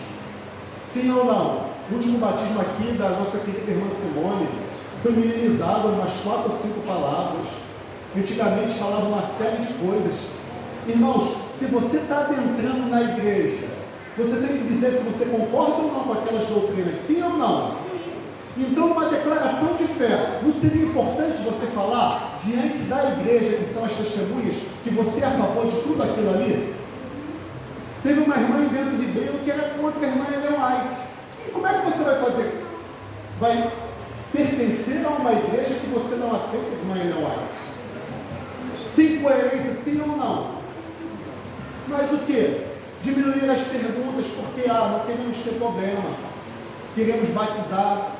Sim ou não? O último batismo aqui da nossa querida irmã Simone foi minimizado umas 4 ou 5 palavras. Antigamente falava uma série de coisas. Irmãos, se você está adentrando na igreja, você tem que dizer se você concorda ou não com aquelas doutrinas, sim ou não? Então, uma declaração de fé, não seria importante você falar diante da igreja, que são as testemunhas, que você é a favor de tudo aquilo ali? Teve uma irmã em Bento Ribeiro que era contra a irmã Ellen White. E como é que você vai fazer? Vai pertencer a uma igreja que você não aceita a irmã Ellen White? Tem coerência sim ou não? Mas o que? Diminuir as perguntas porque não queremos ter problema. Queremos batizar.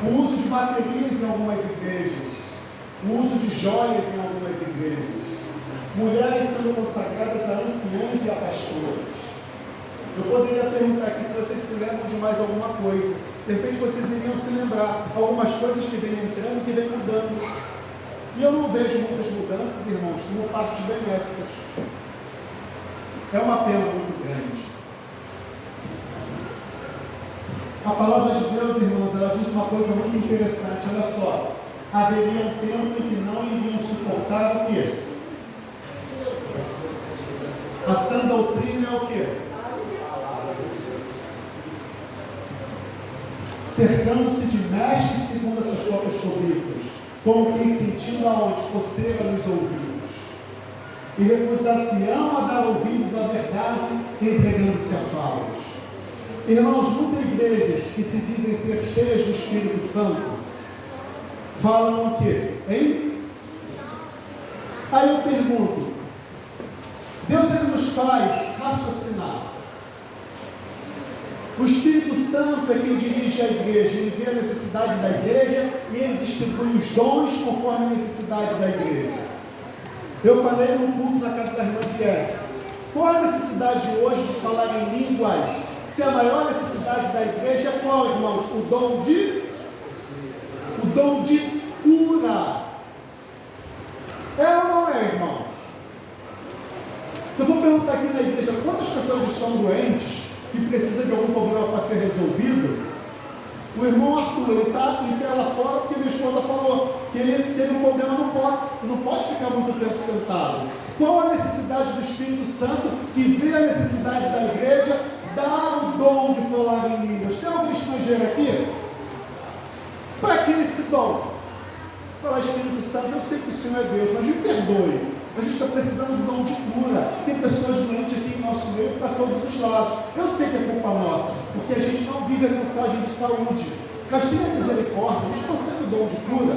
O uso de baterias em algumas igrejas. O uso de joias em algumas igrejas. Mulheres sendo consagradas a anciãs e a pastoras. Eu poderia perguntar aqui se vocês se lembram de mais alguma coisa. De repente vocês iriam se lembrar. Algumas coisas que vêm entrando e que vêm mudando. E eu não vejo muitas mudanças, irmãos, como partes benéficas. É uma pena muito grande. A palavra de Deus, irmãos, ela diz uma coisa muito interessante. Olha só. haveria um tempo em que não iriam suportar o quê? A sã doutrina é o quê? Cercando-se de mestres segundo as suas próprias cobiças, como quem sentindo aonde coceira nos ouvidos, e recusar-se-ão a dar ouvidos à verdade, entregando-se a falas. Irmãos, muitas igrejas que se dizem ser cheias do Espírito Santo, falam o quê? Hein? Aí eu pergunto, Deus ele nos faz raciocinar. O Espírito Santo é quem dirige a igreja, ele vê a necessidade da igreja e ele distribui os dons conforme a necessidade da igreja. Eu falei no culto na casa da irmã Jess. Qual a necessidade hoje de falar em línguas? Se a maior necessidade da igreja é qual, irmãos? O dom de cura. É ou não é, irmãos? Se eu for perguntar aqui na igreja quantas pessoas estão doentes, que precisam de algum problema para ser resolvido, o irmão Arthur, ele está em pé lá fora porque minha esposa falou que ele teve um problema no cóccix, não pode ficar muito tempo sentado. Qual a necessidade do Espírito Santo que vê a necessidade da igreja dar o dom de falar em línguas? Tem algum estrangeiro aqui? Para que esse dom? Falar, Espírito Santo, eu sei que o Senhor é Deus, mas me perdoe. A gente está precisando de dom de cura. Tem pessoas doentes aqui em nosso meio para todos os lados. Eu sei que é culpa nossa, porque a gente não vive a mensagem de saúde. Mas tenha misericórdia, nos concede o dom de cura.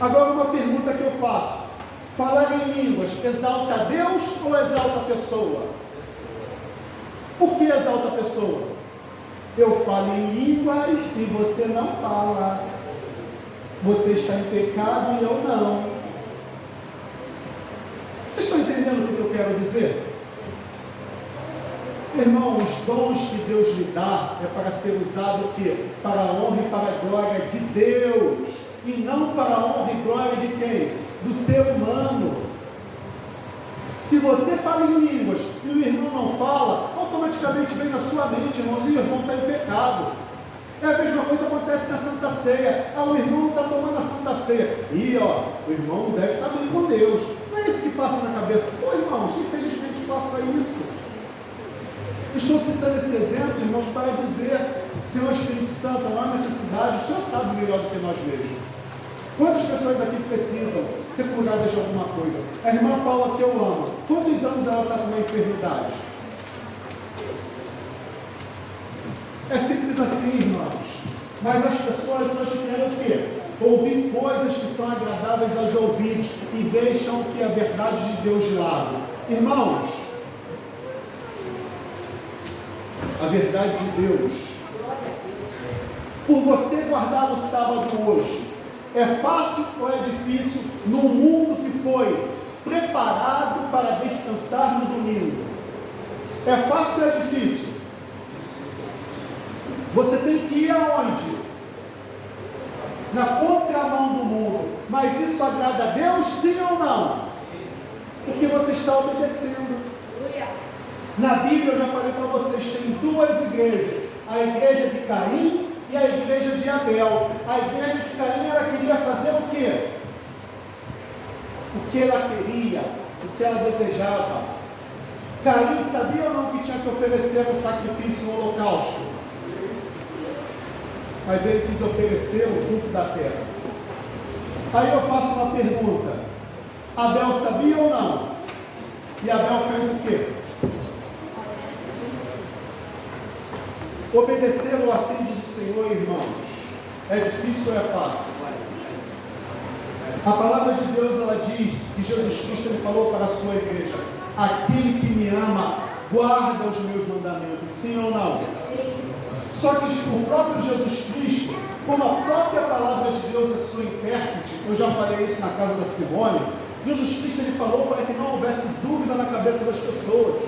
Agora uma pergunta que eu faço. Falar em línguas exalta a Deus ou exalta a pessoa? Por que exalta a pessoa? Eu falo em línguas e você não fala. Você está em pecado e eu não. Vocês estão entendendo o que eu quero dizer? Irmão, os dons que Deus lhe dá é para ser usado o quê? Para a honra e para a glória de Deus. E não para a honra e glória de quem? Do ser humano. Se você fala em línguas e o irmão não fala, automaticamente vem na sua mente, irmão, e o irmão está em pecado. É a mesma coisa que acontece na Santa Ceia. O irmão não está tomando a Santa Ceia. E o irmão não deve estar bem com Deus. Não é isso que passa na cabeça. Irmãos, infelizmente passa isso. Estou citando esse exemplo, irmãos, para dizer, Senhor Espírito Santo, não há necessidade, o Senhor sabe melhor do que nós mesmos. Quantas pessoas aqui precisam ser curadas de alguma coisa? A irmã Paula, que eu amo, quantos anos ela está com uma enfermidade? É simples assim, irmãos. Mas as pessoas hoje querem o quê? Ouvir coisas que são agradáveis aos ouvidos e deixam que a verdade de Deus de lado. Irmãos, a verdade de Deus, por você guardar o sábado hoje, é fácil ou é difícil num mundo que foi preparado para descansar no domingo? É fácil ou é difícil? Você tem que ir aonde? Na contramão do mundo. Mas isso agrada a Deus, sim ou não? Porque você está obedecendo. Na Bíblia, eu já falei para vocês, tem duas igrejas. A igreja de Caim e a igreja de Abel. A igreja de Caim, ela queria fazer o quê? O que ela queria, o que ela desejava. Caim sabia ou não que tinha que oferecer um sacrifício, um holocausto? Mas ele quis oferecer o fruto da terra. Aí eu faço uma pergunta. Abel sabia ou não? E Abel fez o quê? Obedecê-lo assim diz o Senhor, irmãos. É difícil ou é fácil? A palavra de Deus, ela diz que Jesus Cristo ele falou para a sua igreja: aquele que me ama, guarda os meus mandamentos. Sim ou não? Só que o próprio Jesus Cristo, como a própria palavra de Deus é sua intérprete, eu já falei isso na casa da Simone, Jesus Cristo ele falou para que não houvesse dúvida na cabeça das pessoas.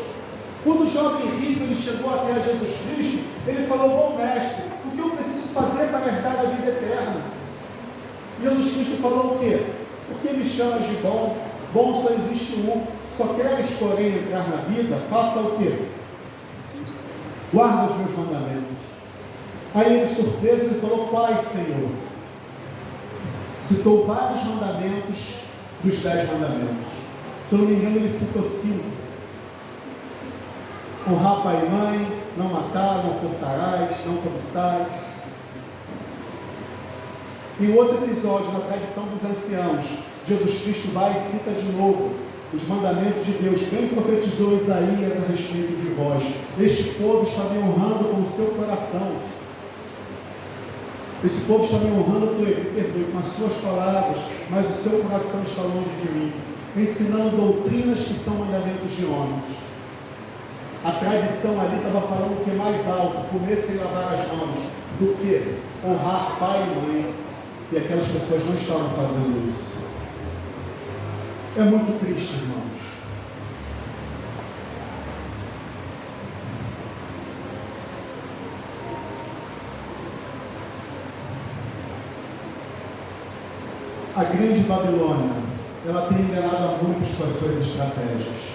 Quando o jovem rico ele chegou até a Jesus Cristo, ele falou: bom mestre, o que eu preciso fazer para herdar a vida eterna? Jesus Cristo falou o quê? Por que me chamas de bom? Bom só existe um. Só queres, porém, entrar na vida? Faça o quê? Guarda os meus mandamentos. Aí ele, surpreso, ele falou: quais, Senhor? Citou vários mandamentos dos 10 mandamentos. Se eu não me engano, ele citou 5. Honrar pai e mãe, não matar, não furtarás, não cobiçarás. Em outro episódio, na tradição dos anciãos, Jesus Cristo vai e cita de novo os mandamentos de Deus. Bem profetizou Isaías a respeito de vós. Este povo está me honrando com o seu coração. Esse povo está me honrando, perdoe, com as suas palavras, mas o seu coração está longe de mim, ensinando doutrinas que são mandamentos de homens. A tradição ali estava falando que é mais alto, comer sem lavar as mãos, do que honrar pai e mãe. E aquelas pessoas não estavam fazendo isso. É muito triste, irmãos. A grande Babilônia, ela tem enganado a muitos com as suas estratégias.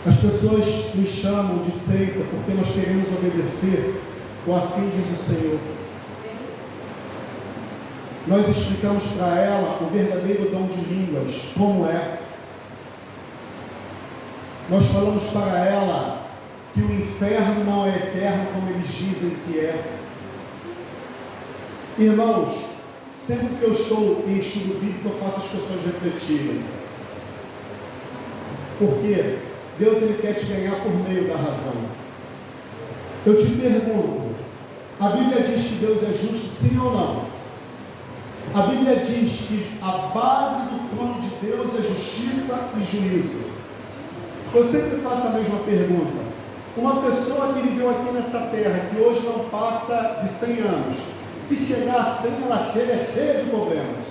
As pessoas nos chamam de seita porque nós queremos obedecer, ou assim diz o Senhor. Nós explicamos para ela o verdadeiro dom de línguas, como é. Nós falamos para ela que o inferno não é eterno como eles dizem que é. Irmãos, sempre que eu estou em estudo bíblico, eu faço as pessoas refletirem. Porque Deus, ele quer te ganhar por meio da razão. Eu te pergunto, a Bíblia diz que Deus é justo, sim ou não? A Bíblia diz que a base do trono de Deus é justiça e juízo. Eu sempre faço a mesma pergunta. Uma pessoa que viveu aqui nessa terra, que hoje não passa de 100 anos, se chegar a 100, ela chega cheia de problemas.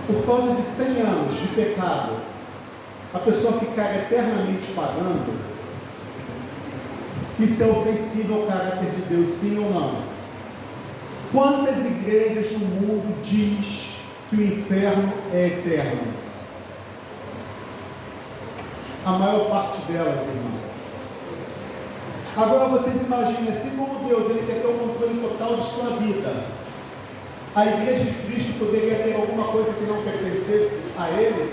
Por causa de 100 anos de pecado, a pessoa ficar eternamente pagando, isso é ofensivo ao caráter de Deus, sim ou não? Quantas igrejas no mundo diz que o inferno é eterno? A maior parte delas, irmãos. Agora vocês imaginem, assim como Deus, ele quer ter o controle total de sua vida, a igreja de Cristo poderia ter alguma coisa que não pertencesse a ele?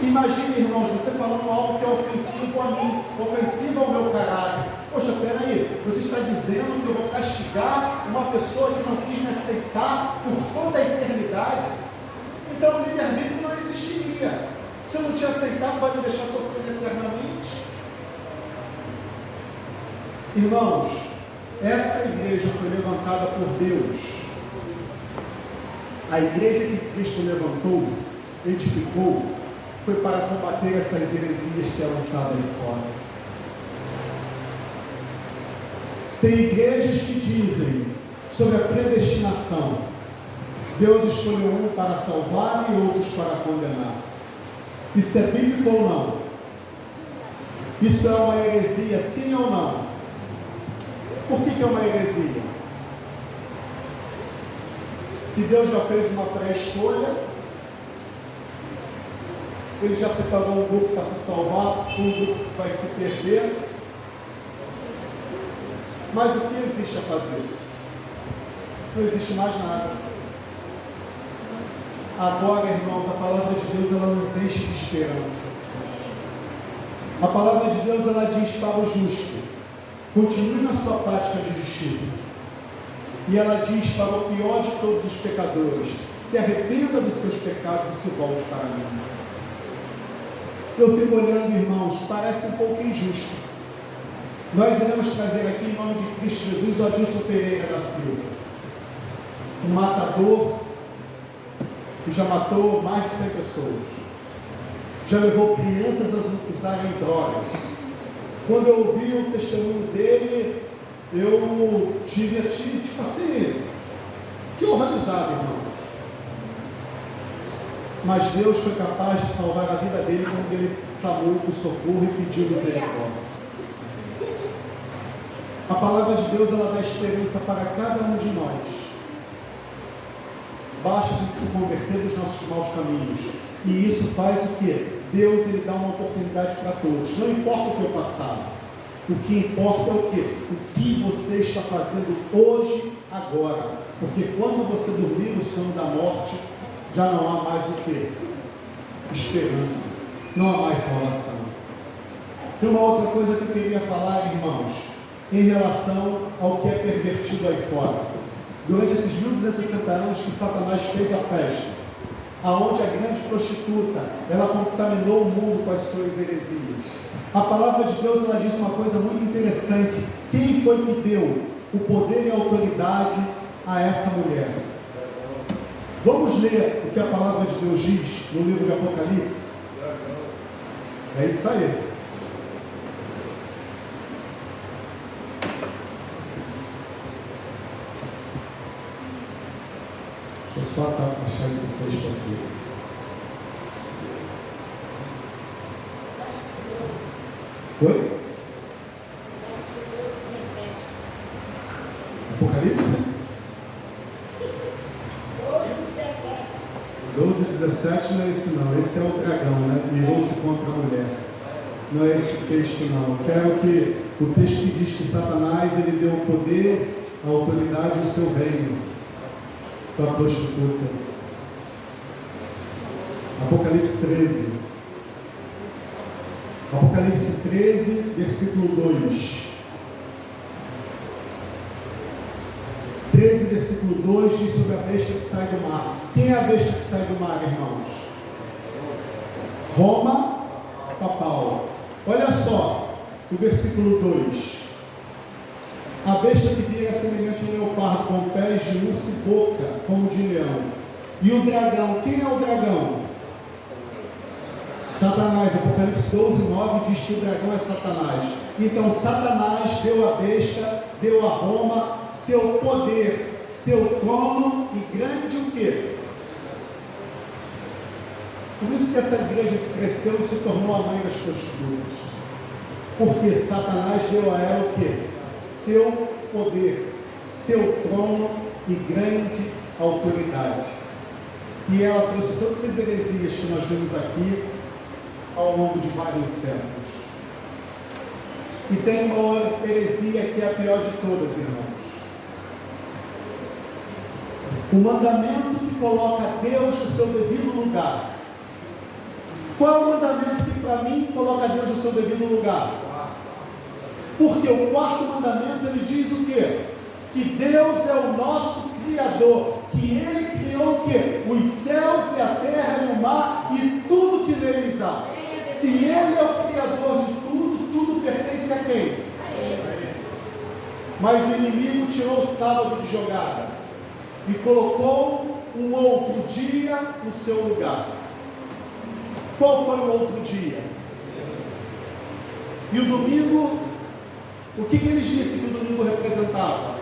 Imagine, irmãos, você falando algo que é ofensivo a mim, ofensivo ao meu caráter. Poxa, peraí, você está dizendo que eu vou castigar uma pessoa que não quis me aceitar por toda a eternidade? Então o livre-arbítrio não existiria. Se eu não te aceitar, vai me deixar sofrendo eternamente? Irmãos, essa igreja foi levantada por Deus. A igreja que Cristo levantou, edificou, foi para combater essas heresias que é lançada aí fora. Tem igrejas que dizem sobre a predestinação. Deus escolheu um para salvar e outros para condenar. Isso é bíblico ou não? Isso é uma heresia, sim ou não? Por que é uma heresia? Se Deus já fez uma pré-escolha, ele já separou um grupo para se salvar, um grupo que vai se perder. Mas o que existe a fazer? Não existe mais nada. Agora, irmãos, a palavra de Deus, ela nos enche de esperança. A palavra de Deus, ela diz para o justo: continue na sua prática de justiça. E ela diz para o pior de todos os pecadores: se arrependa dos seus pecados e se volte para mim. Eu fico olhando, irmãos, parece um pouco injusto. Nós iremos trazer aqui, em nome de Cristo Jesus, o Adilson Pereira da Silva, um matador que já matou mais de 100 pessoas, já levou crianças a usarem drogas. Quando eu ouvi o testemunho dele, eu tive tipo assim, fiquei horrorizado, irmão. Mas Deus foi capaz de salvar a vida dele quando ele clamou por socorro e pediu misericórdia. A palavra de Deus, ela dá esperança para cada um de nós. Basta a gente se converter dos nossos maus caminhos. E isso faz o quê? Deus ele dá uma oportunidade para todos. Não importa o teu passado. O que importa é o quê? O que você está fazendo hoje, agora. Porque quando você dormir no sono da morte, já não há mais o quê? Esperança. Não há mais salvação. Tem uma outra coisa que eu queria falar, irmãos, em relação ao que é pervertido aí fora. Durante esses 1260 anos que Satanás fez a festa, aonde a grande prostituta, ela contaminou o mundo com as suas heresias. A palavra de Deus, ela diz uma coisa muito interessante. Quem foi que deu o poder e a autoridade a essa mulher? Vamos ler o que a palavra de Deus diz no livro de Apocalipse? É isso aí. Deixa eu só achar esse texto aqui. Oi? Apocalipse? 12:17 não é esse não. Esse é o dragão, né? Mirou-se contra a mulher. Não é esse o texto não. Eu quero que o texto que diz que Satanás ele deu o poder, a autoridade e o seu reino para a prostituta. Apocalipse 13. Apocalipse 13, versículo 2. 13, versículo 2 diz sobre a besta que sai do mar. Quem é a besta que sai do mar, irmãos? Roma papal. Olha só o versículo 2. A besta que vier é semelhante ao leopardo, com pés de urso e boca como de leão. E o dragão, quem é o dragão? Satanás. Apocalipse 12:9 diz que o dragão é Satanás. Então Satanás deu a besta, deu a Roma seu poder, seu trono e grande o quê? Por isso que essa igreja cresceu e se tornou a mãe das prostitutas. Porque Satanás deu a ela o quê? Seu poder, seu trono e grande autoridade. E ela trouxe todas essas heresias que nós vemos aqui ao longo de vários séculos. E tem uma heresia que é a pior de todas, irmãos. O mandamento que coloca Deus no seu devido lugar. Qual é o mandamento que para mim coloca Deus no seu devido lugar? Porque o quarto mandamento ele diz o quê? Que Deus é o nosso Criador, que Ele criou o quê? Os céus e a terra e o mar e tudo que neles há. Se Ele é o Criador de tudo, tudo pertence a quem? Mas o inimigo tirou o sábado de jogada e colocou um outro dia no seu lugar. Qual foi o outro dia? E o domingo, o que eles disseram que o domingo representava?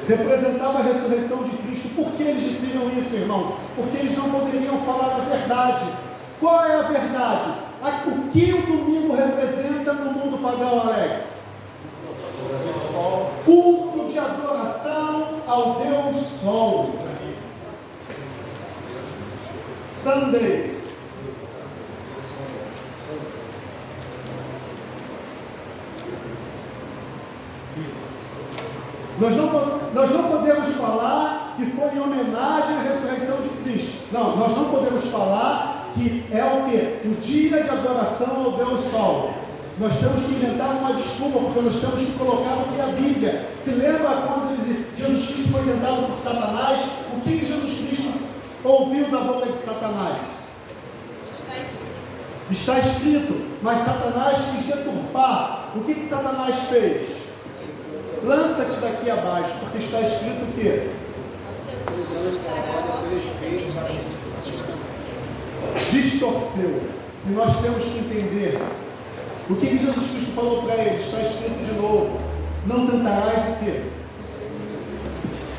Representava a ressurreição de Cristo. Por que eles diziam isso, irmão? Porque eles não poderiam falar a verdade. Qual é a verdade? O que o domingo representa no mundo pagão, Alex? Culto de adoração ao Deus Sol. Sunday. Nós não podemos falar que foi em homenagem à ressurreição de Cristo. Não, nós não podemos falar que é o quê? O dia de adoração ao Deus Sol. Nós temos que inventar uma desculpa, porque nós temos que colocar o que é a Bíblia. Se lembra quando Jesus Cristo foi tentado por Satanás? O que Jesus Cristo ouviu da boca de Satanás? Está escrito, mas Satanás quis deturpar. O que Satanás fez? Lança-te daqui abaixo, porque está escrito o quê? Distorceu. E nós temos que entender o que Jesus Cristo falou para ele. Está escrito de novo: não tentarás o quê?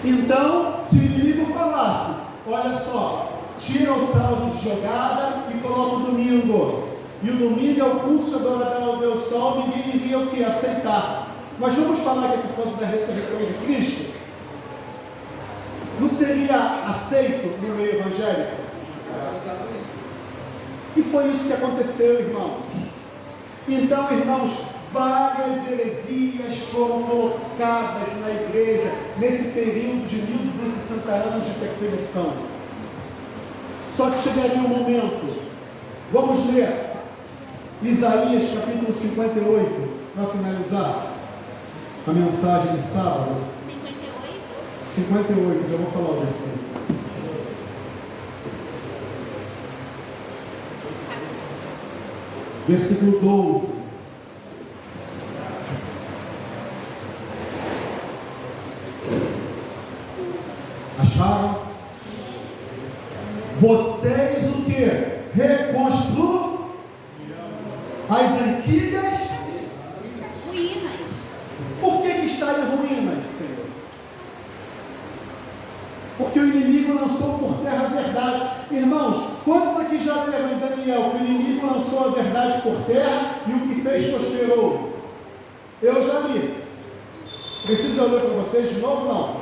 Então, se o inimigo falasse: olha só, tira o sábado de jogada e coloca o domingo, e o domingo é o culto de adoração ao Deus Sol, ninguém iria o quê? Aceitar. Mas vamos falar que é por causa da ressurreição de Cristo? Não seria aceito no meio evangélico? E foi isso que aconteceu, irmãos. Então, irmãos, várias heresias foram colocadas na igreja nesse período de 1260 anos de perseguição. Só que chegaria um momento, vamos ler Isaías capítulo 58, para finalizar a mensagem de sábado. 58, já vou falar o versículo. Versículo 12. Acharam? Vocês o que? Reconstruam as antigas ruínas. Por que está em ruínas, Senhor? Porque o inimigo lançou por terra a verdade. Irmãos, quantos aqui já leram em Daniel que o inimigo lançou a verdade por terra e o que fez prosperou? Eu já li. Preciso eu ler para vocês de novo? Não.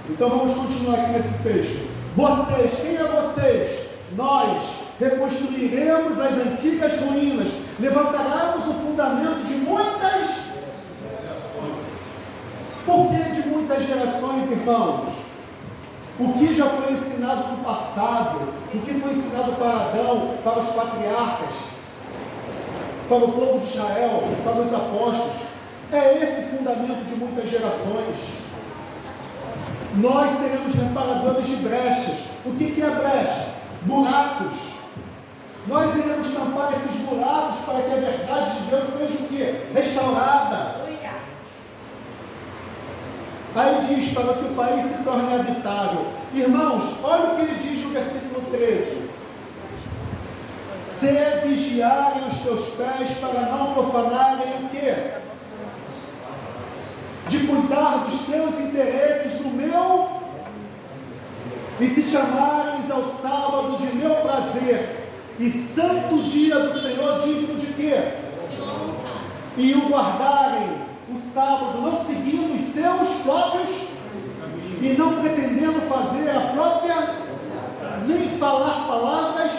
Então vamos continuar aqui nesse texto. Vocês, quem é vocês? Nós reconstruiremos as antigas ruínas, levantaremos o fundamento de muitas. Por que de muitas gerações, irmãos? O que já foi ensinado no passado, o que foi ensinado para Adão, para os patriarcas, para o povo de Israel, para os apóstolos, é esse fundamento de muitas gerações. Nós seremos reparadores de brechas. O que é brecha? Buracos. Nós iremos tampar esses buracos para que a verdade de Deus seja o quê? Restaurada. Aí diz, para que o país se torne habitável. Irmãos, olha o que ele diz no versículo 13. Se vigiarem os teus pés para não profanarem o quê? De cuidar dos teus interesses no meu, e se chamares ao sábado de meu prazer, e santo dia do Senhor, digno de quê? E o guardarem o sábado, não seguindo os seus próprios, e não pretendendo fazer a própria, nem falar palavras,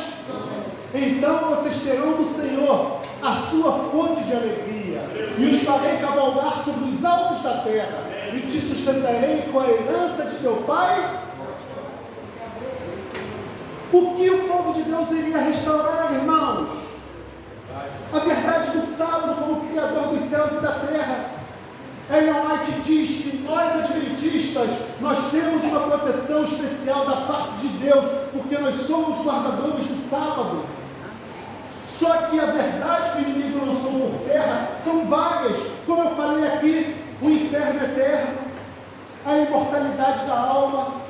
então vocês terão do Senhor a sua fonte de alegria, e os farei cavalgar sobre os altos da terra, e te sustentarei com a herança de teu pai. O que o povo de Deus iria restaurar, irmãos? A verdade do sábado como Criador dos céus e da terra. Ellen White diz que nós adventistas, nós temos uma proteção especial da parte de Deus, porque nós somos guardadores do sábado. Só que a verdade que o inimigo lançou por terra são várias. Como eu falei aqui, o inferno eterno, a imortalidade da alma.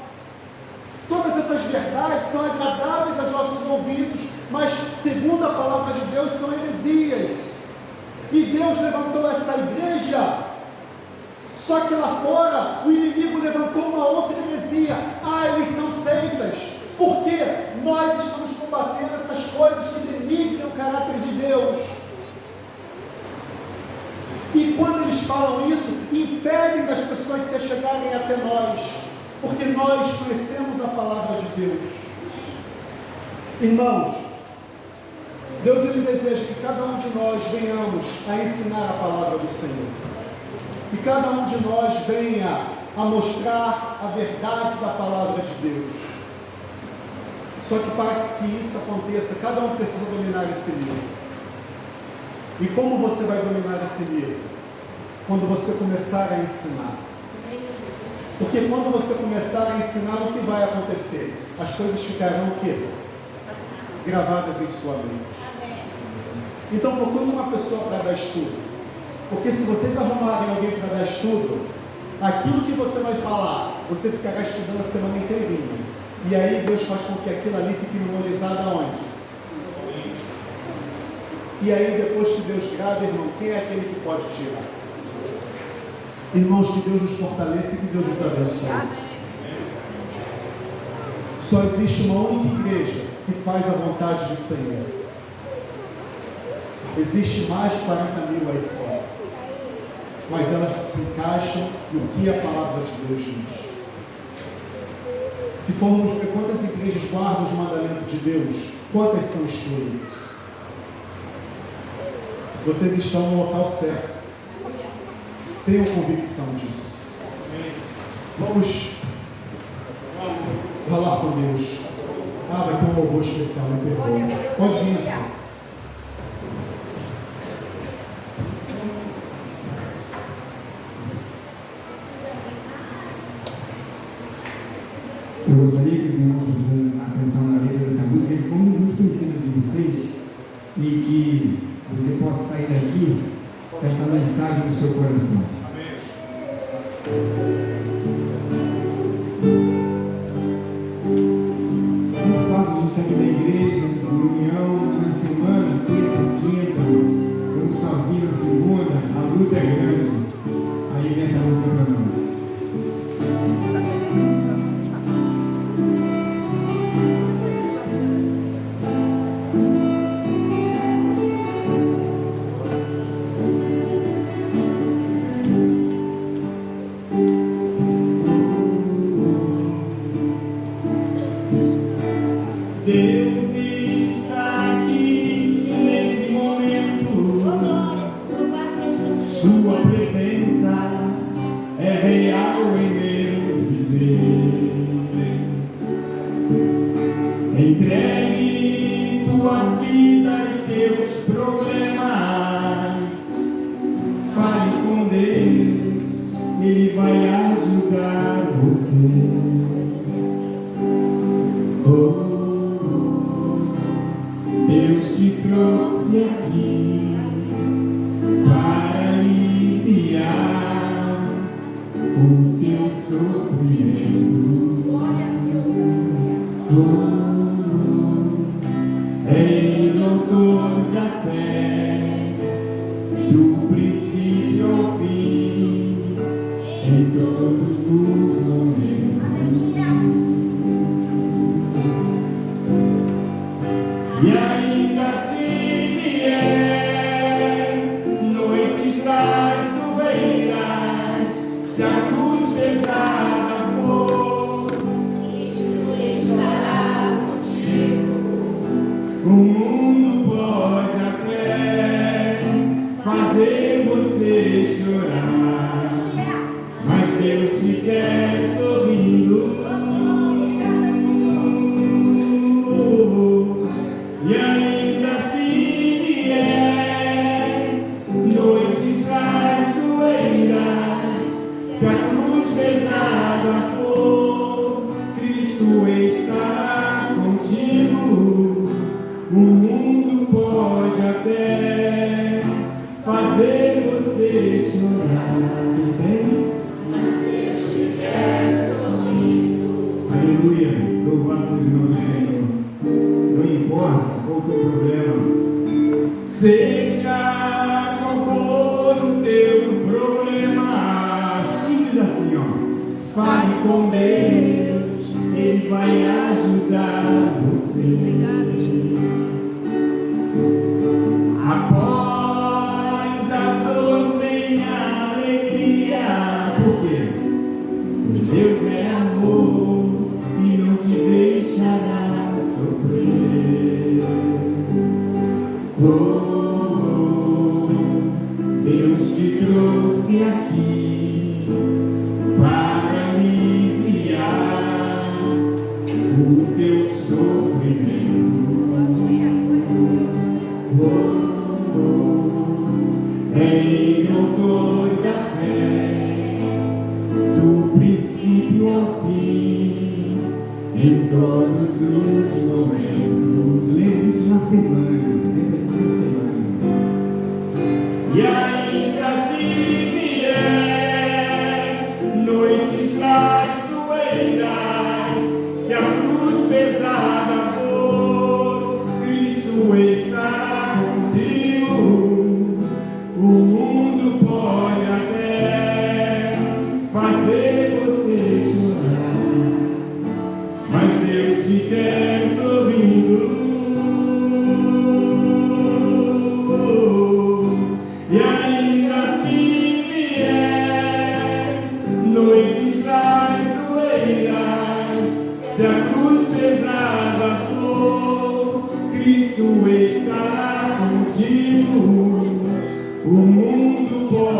Todas essas verdades são agradáveis aos nossos ouvidos, mas segundo a palavra de Deus são heresias. E Deus levantou essa igreja. Só que lá fora o inimigo levantou uma outra heresia. Eles são seitas. Por quê? Nós estamos combatendo essas coisas que denigrem o caráter de Deus. E quando eles falam isso, impedem das pessoas se chegarem até nós, porque nós conhecemos a palavra de Deus. Irmãos, Deus ele deseja que cada um de nós venhamos a ensinar a palavra do Senhor. Que cada um de nós venha a mostrar a verdade da palavra de Deus. Só que para que isso aconteça, cada um precisa dominar esse livro. E como você vai dominar esse livro? Quando você começar a ensinar. Porque quando você começar a ensinar, o que vai acontecer? As coisas ficarão o quê? Gravadas em sua mente. Então procure uma pessoa para dar estudo. Porque se vocês arrumarem alguém para dar estudo, aquilo que você vai falar, você ficará estudando a semana inteirinha. E aí Deus faz com que aquilo ali fique memorizado aonde? E aí depois que Deus grava, irmão, quem é aquele que pode tirar? Irmãos, que Deus nos fortaleça e que Deus nos abençoe. Só existe uma única igreja que faz a vontade do Senhor. Existe mais de 40 mil aí fora, mas elas se encaixam no que a palavra de Deus diz. Se formos ver quantas igrejas guardam os mandamentos de Deus, Quantas são excluídas? Vocês estão no local certo. Tenham convicção disso. Vamos falar com Deus. Vai ter um louvor especial, me perdoe. Pode vir. Eu gostaria que os irmãos prestassem atenção na letra dessa música, que como muito conhecida de vocês, e que você possa sair daqui com essa mensagem no seu coração. Muito fácil a gente estar aqui na igreja, na reunião, na semana, terça, quinta, estamos sozinhos na segunda, a luta é grande. Aí vem essa música para nós.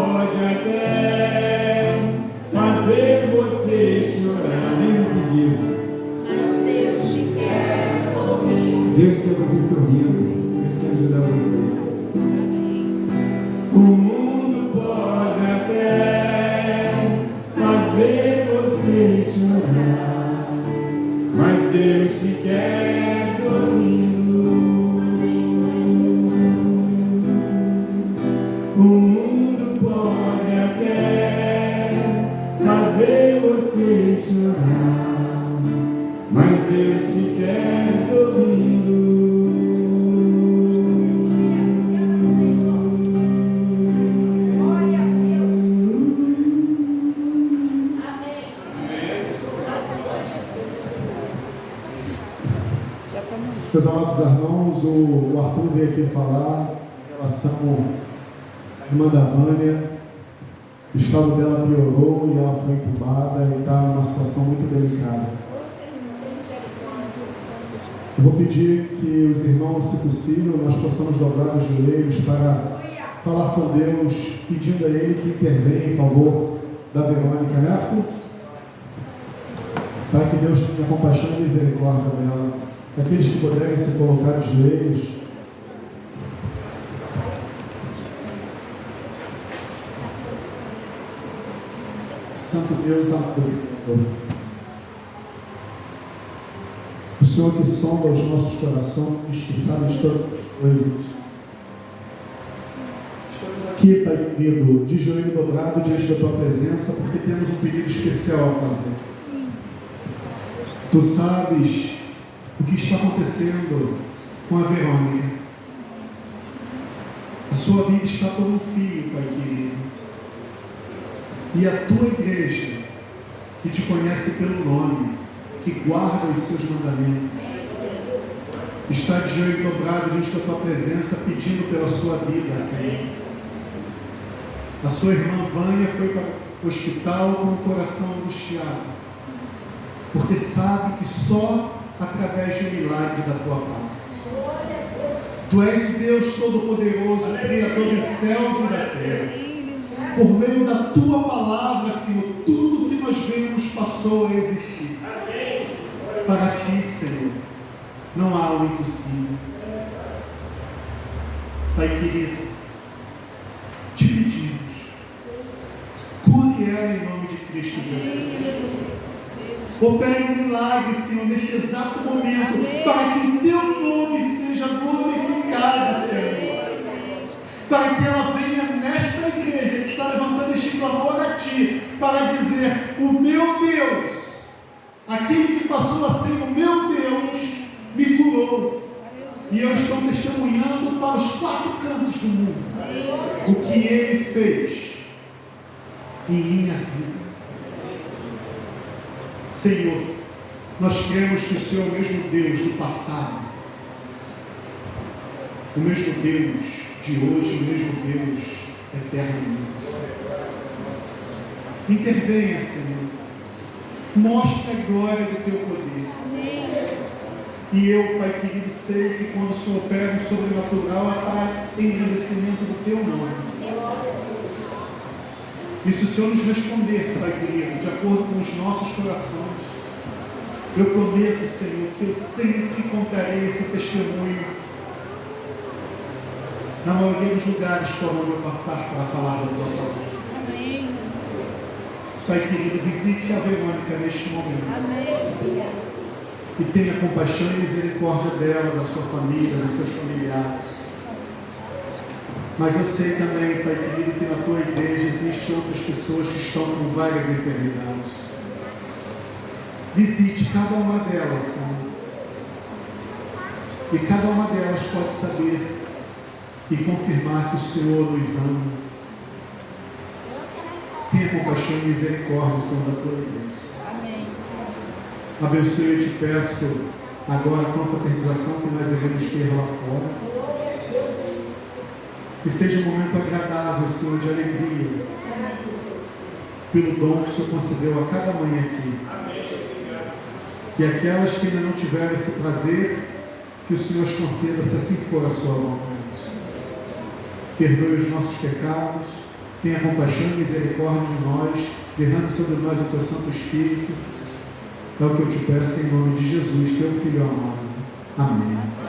pode até fazer você chorar. Lembre-se disso. Mas Deus te quer sorrir. Deus quer você sorrindo. Deus quer ajudar você. O mundo pode até fazer você chorar, mas Deus te quer sorrindo. O mundo pode até fazer você chorar, mas Deus te quer sorrindo. Meus amados irmãos, o Arthur veio aqui falar em relação à irmã da Vânia. O estado dela piorou e ela foi entubada e está numa situação muito delicada. Eu vou pedir que os irmãos, se possível, nós possamos dobrar os joelhos para falar com Deus, pedindo a Ele que intervenha em favor da Verônica, né, Arthur? Para que Deus tenha compaixão e misericórdia dela. Aqueles que puderem se colocar de joelhos. Santo Deus, amado Senhor. O Senhor que sonda os nossos corações, que sabe de todas as coisas. Estamos aqui, Pai querido, de joelho dobrado diante da Tua presença, porque temos um pedido especial a fazer. Tu sabes o que está acontecendo com a Verônica. A sua vida está por um fio, Pai querido. E a tua igreja, que te conhece pelo nome, que guarda os seus mandamentos, está de joelho dobrado diante da tua presença, pedindo pela sua vida, Senhor. A sua irmã Vânia foi para o hospital com o coração angustiado, porque sabe que só através de um milagre da tua parte. Tu és o Deus Todo-Poderoso, o Criador dos céus e da terra. Por meio da tua palavra, Senhor, tudo que nós vemos passou a existir. Para ti, Senhor, não há o impossível. Pai querido, te pedimos, cure ela em nome de Cristo Jesus. Opere um milagre, Senhor, neste exato momento. Amém. Para que o teu nome seja glorificado, Senhor. Para que ela venha nesta igreja que está levantando este clamor a ti, para dizer: o meu Deus, aquele que passou a ser o meu Deus, me curou. E eu estou testemunhando para os quatro cantos do mundo o que Ele fez em minha vida. Senhor, nós cremos que o Senhor é o mesmo Deus do passado, o mesmo Deus de hoje, o mesmo Deus eternamente. Intervenha, Senhor. Mostre a glória do teu poder. Amém. E eu, Pai querido, sei que quando o Senhor opera o sobrenatural é para engrandecimento do teu nome. E se o Senhor nos responder, Pai querido, de acordo com os nossos corações, eu prometo, Senhor, que eu sempre contarei esse testemunho na maioria dos lugares por onde eu passar para falar da tua palavra. Amém. Pai querido, visite a Verônica neste momento. Amém. E tenha compaixão e misericórdia dela, da sua família, dos seus familiares. Mas eu sei também, Pai querido, que na tua igreja existem outras pessoas que estão com várias enfermidades. Visite cada uma delas, Senhor. E cada uma delas pode saber e confirmar que o Senhor nos ama. Tenha compaixão e misericórdia, Senhor, da tua igreja. Amém. Abençoe, eu te peço agora a confraternização que nós iremos ter lá fora. Que seja um momento agradável, Senhor, de alegria, pelo dom que o Senhor concedeu a cada mãe aqui. E aquelas que ainda não tiveram esse prazer, que o Senhor as conceda, se assim for a sua vontade. Perdoe os nossos pecados Tenha compaixão e misericórdia de nós, derrame sobre nós o teu Santo Espírito. É o que eu te peço em nome de Jesus, teu Filho amado. Amém.